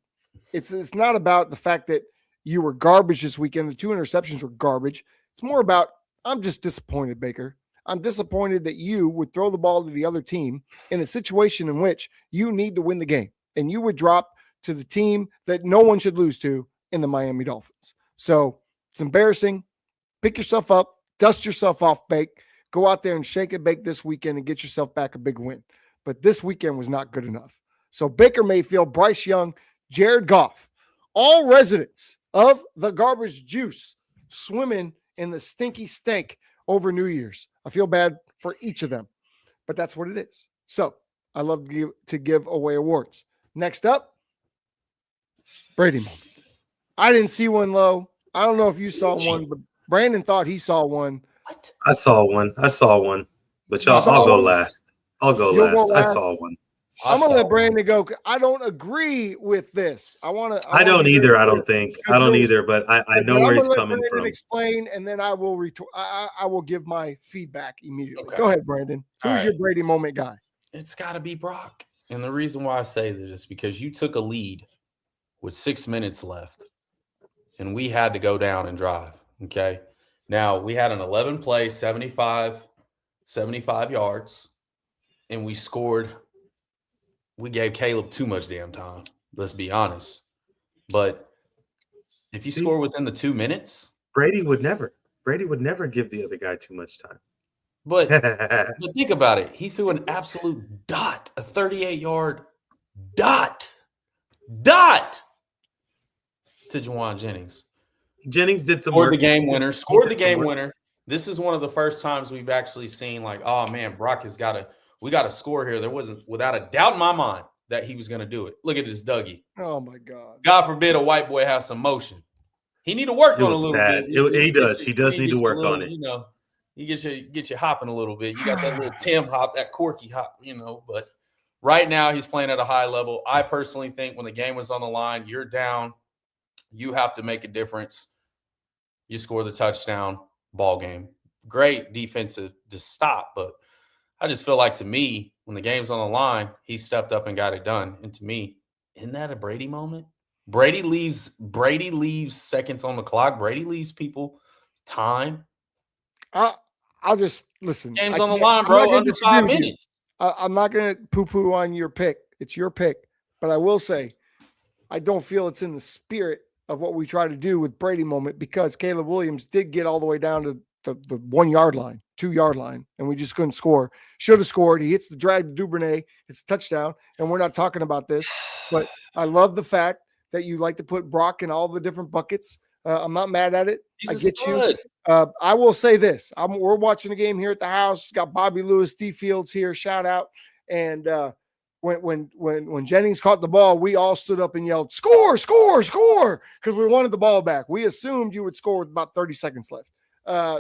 it's not about the fact that you were garbage this weekend. The 2 interceptions were garbage. It's more about, I'm just disappointed, Baker. I'm disappointed that you would throw the ball to the other team in a situation in which you need to win the game, and you would drop to the team that no one should lose to in the Miami Dolphins. So it's embarrassing. Pick yourself up, dust yourself off, Bake. Go out there and shake it, bake this weekend and get yourself back a big win. But this weekend was not good enough. So Baker Mayfield, Bryce Young, Jared Goff, all residents of the garbage juice swimming in the stinky stink over New Year's. I feel bad for each of them, but that's what it is. So I love to give away awards. Next up, Brady moment. I didn't see one, Low. I don't know if you saw one, but Brandon thought he saw one. What? I saw one, but y'all, I'll go last. I saw one. I'm gonna let Brandon go. I don't agree with this. I don't either. I don't think. I don't either. But I know where he's coming from. Explain, and then I will I will give my feedback immediately. Okay. Go ahead, Brandon. Who's your Brady moment guy? It's got to be Brock. And the reason why I say this is because you took a lead with 6 minutes left, and we had to go down and drive. Okay. Now we had an 11-play, 75 yards, and we scored. We gave Caleb too much damn time. Let's be honest. But if you score within the 2 minutes, Brady would never give the other guy too much time. But think about it. He threw an absolute dot, a 38-yard dot to Juwan Jennings. Jennings did some Scored work. The game winner. Scored the game winner. This is one of the first times we've actually seen like, oh man, Brock we got to score here. There wasn't, without a doubt in my mind, that he was going to do it. Look at this Dougie. Oh my God. God forbid a white boy have some motion. He need to work on a little bit. He does. He does need to work on it. You know, you get you hopping a little bit. You got that little Tim hop, that Corky hop, you know, but right now he's playing at a high level. I personally think when the game was on the line, you're down, you have to make a difference. You score the touchdown, ball game. Great defensive to stop, but I just feel like, to me, when the game's on the line, he stepped up and got it done. And to me, isn't that a Brady moment? Brady leaves seconds on the clock. Brady leaves people time. I'll just listen. Game's on the line, bro. Under 5 minutes. I'm not going to poo-poo on your pick. It's your pick. But I will say, I don't feel it's in the spirit of what we try to do with Brady moment, because Caleb Williams did get all the way down to the 1 yard line, 2 yard line, and we just couldn't score. Should have scored. He hits the drag to Duvernay. It's a touchdown, and we're not talking about this. But I love the fact that you like to put Brock in all the different buckets. I'm not mad at it. I get you. I will say this. We're watching the game here at the house. Got Bobby Lewis, D Fields here. Shout out. And when Jennings caught the ball, we all stood up and yelled, "Score, score, score," because we wanted the ball back. We assumed you would score with about 30 seconds left.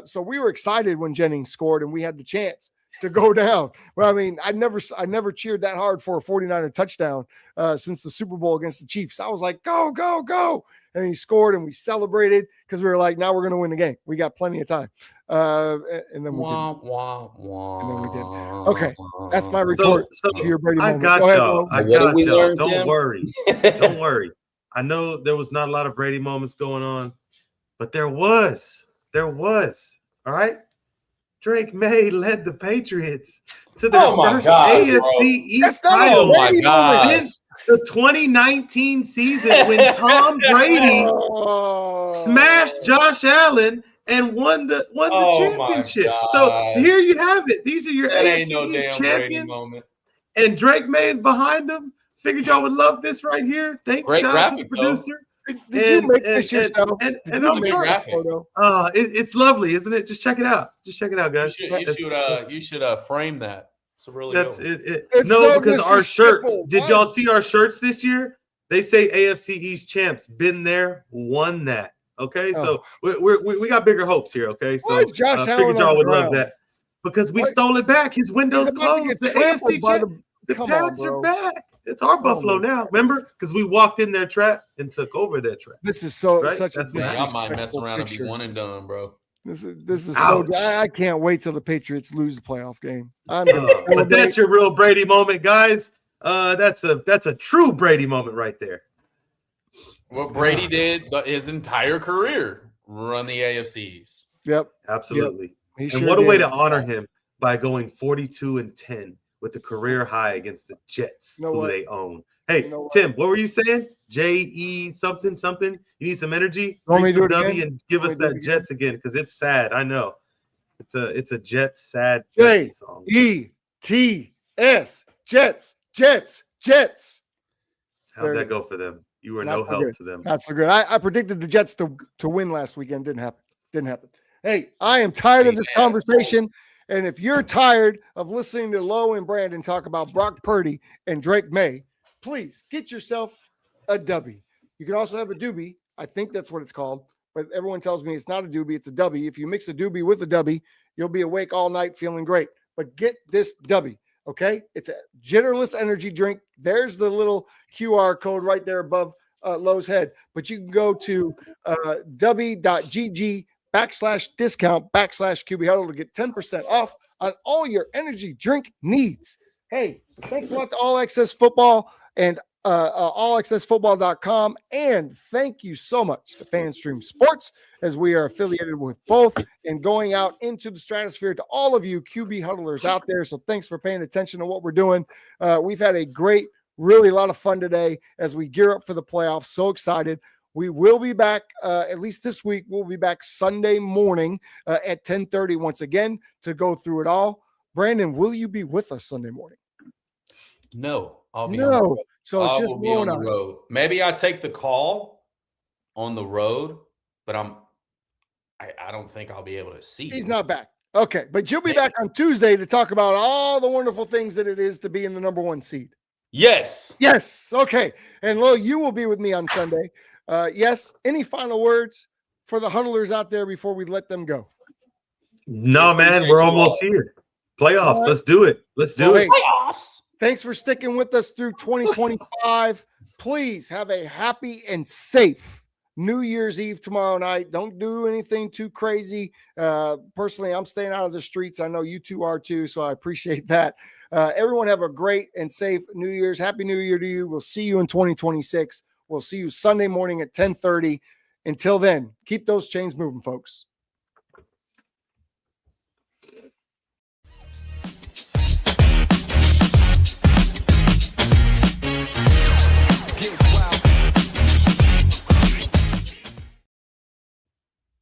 So we were excited when Jennings scored and we had the chance to go down. Well, I mean, I never cheered that hard for a 49er touchdown since the Super Bowl against the Chiefs. I was like, go, go, go. And he scored and we celebrated because we were like, now we're going to win the game. We got plenty of time. And then we didn't. And then we did. Okay. That's my report to your Brady moment. I got y'all. Don't worry. Don't worry. I know there was not a lot of Brady moments going on, but there was. All right. Drake May led the Patriots to their first AFC East title in the 2019 season when Tom Brady smashed Josh Allen and won the championship. So here you have it. These are your AFC East champions. And Drake May is behind them. Figured y'all would love this right here. Thanks, shout out to the producer. Did you make this yourself? And I'm sure it's lovely, isn't it? Just check it out. Just check it out, guys. You should frame that. It's a really because our shirts. Did y'all see our shirts this year? They say AFC East champs. Been there, won that. Okay, so we got bigger hopes here. Okay, so figured y'all would love that because we stole it back. His window's closed. The AFC champ. The Pats are back. It's our Buffalo now. Remember? Because we walked in their trap and took over their trap. This is such a I might mess around and be one and done, bro. This is so. I can't wait till the Patriots lose the playoff game. But that's your real Brady moment, guys. That's a true Brady moment right there. What Brady did his entire career, run the AFCs. Yep, absolutely. Yep. And what a way to honor him by going 42-10 with the career high against the Jets, they own. Hey, Tim, what were you saying? J-E something? You need some energy? Drink some W and give us that Jets again, because it's sad. I know. It's a Jets sad song. J-E-T-S. Jets. How'd that go for them? You were no help to them. Not so good. I predicted the Jets to win last weekend. Didn't happen. Hey, I am tired of this conversation. And if you're tired of listening to Lowe and Brandon talk about Brock Purdy and Drake May, please get yourself a W. You can also have a doobie. I think that's what it's called. But everyone tells me it's not a doobie, it's a W. If you mix a doobie with a W, you'll be awake all night feeling great. But get this W, okay? It's a jitterless energy drink. There's the little QR code right there above Lowe's head. But you can go to w.gg/discount/QB Huddle to get 10% off on all your energy drink needs. Hey, thanks a lot to All Access Football and allaccessfootball.com. And thank you so much to FanStream Sports, as we are affiliated with both and going out into the stratosphere to all of you QB huddlers out there. So thanks for paying attention to what we're doing. We've had a really a lot of fun today as we gear up for the playoffs. So excited. We will be back, at least this week, we'll be back Sunday morning at 10:30 once again to go through it all. Brandon, will you be with us Sunday morning? No, I'll be on the road. So it's just on the road. Maybe I take the call on the road, but I don't think I'll be able to see. He's not back. Okay, but you'll be back on Tuesday to talk about all the wonderful things that it is to be in the number 1 seed. Yes. Okay. And Lo, you will be with me on Sunday. Yes. Any final words for the huddlers out there before we let them go? No, man, we're almost here. Playoffs. Let's do it. Playoffs. Thanks for sticking with us through 2025. Please have a happy and safe New Year's Eve tomorrow night. Don't do anything too crazy. Personally, I'm staying out of the streets. I know you two are too, so I appreciate that. Everyone have a great and safe New Year's. Happy New Year to you. We'll see you in 2026. We'll see you Sunday morning at 10:30. Until then, keep those chains moving, folks.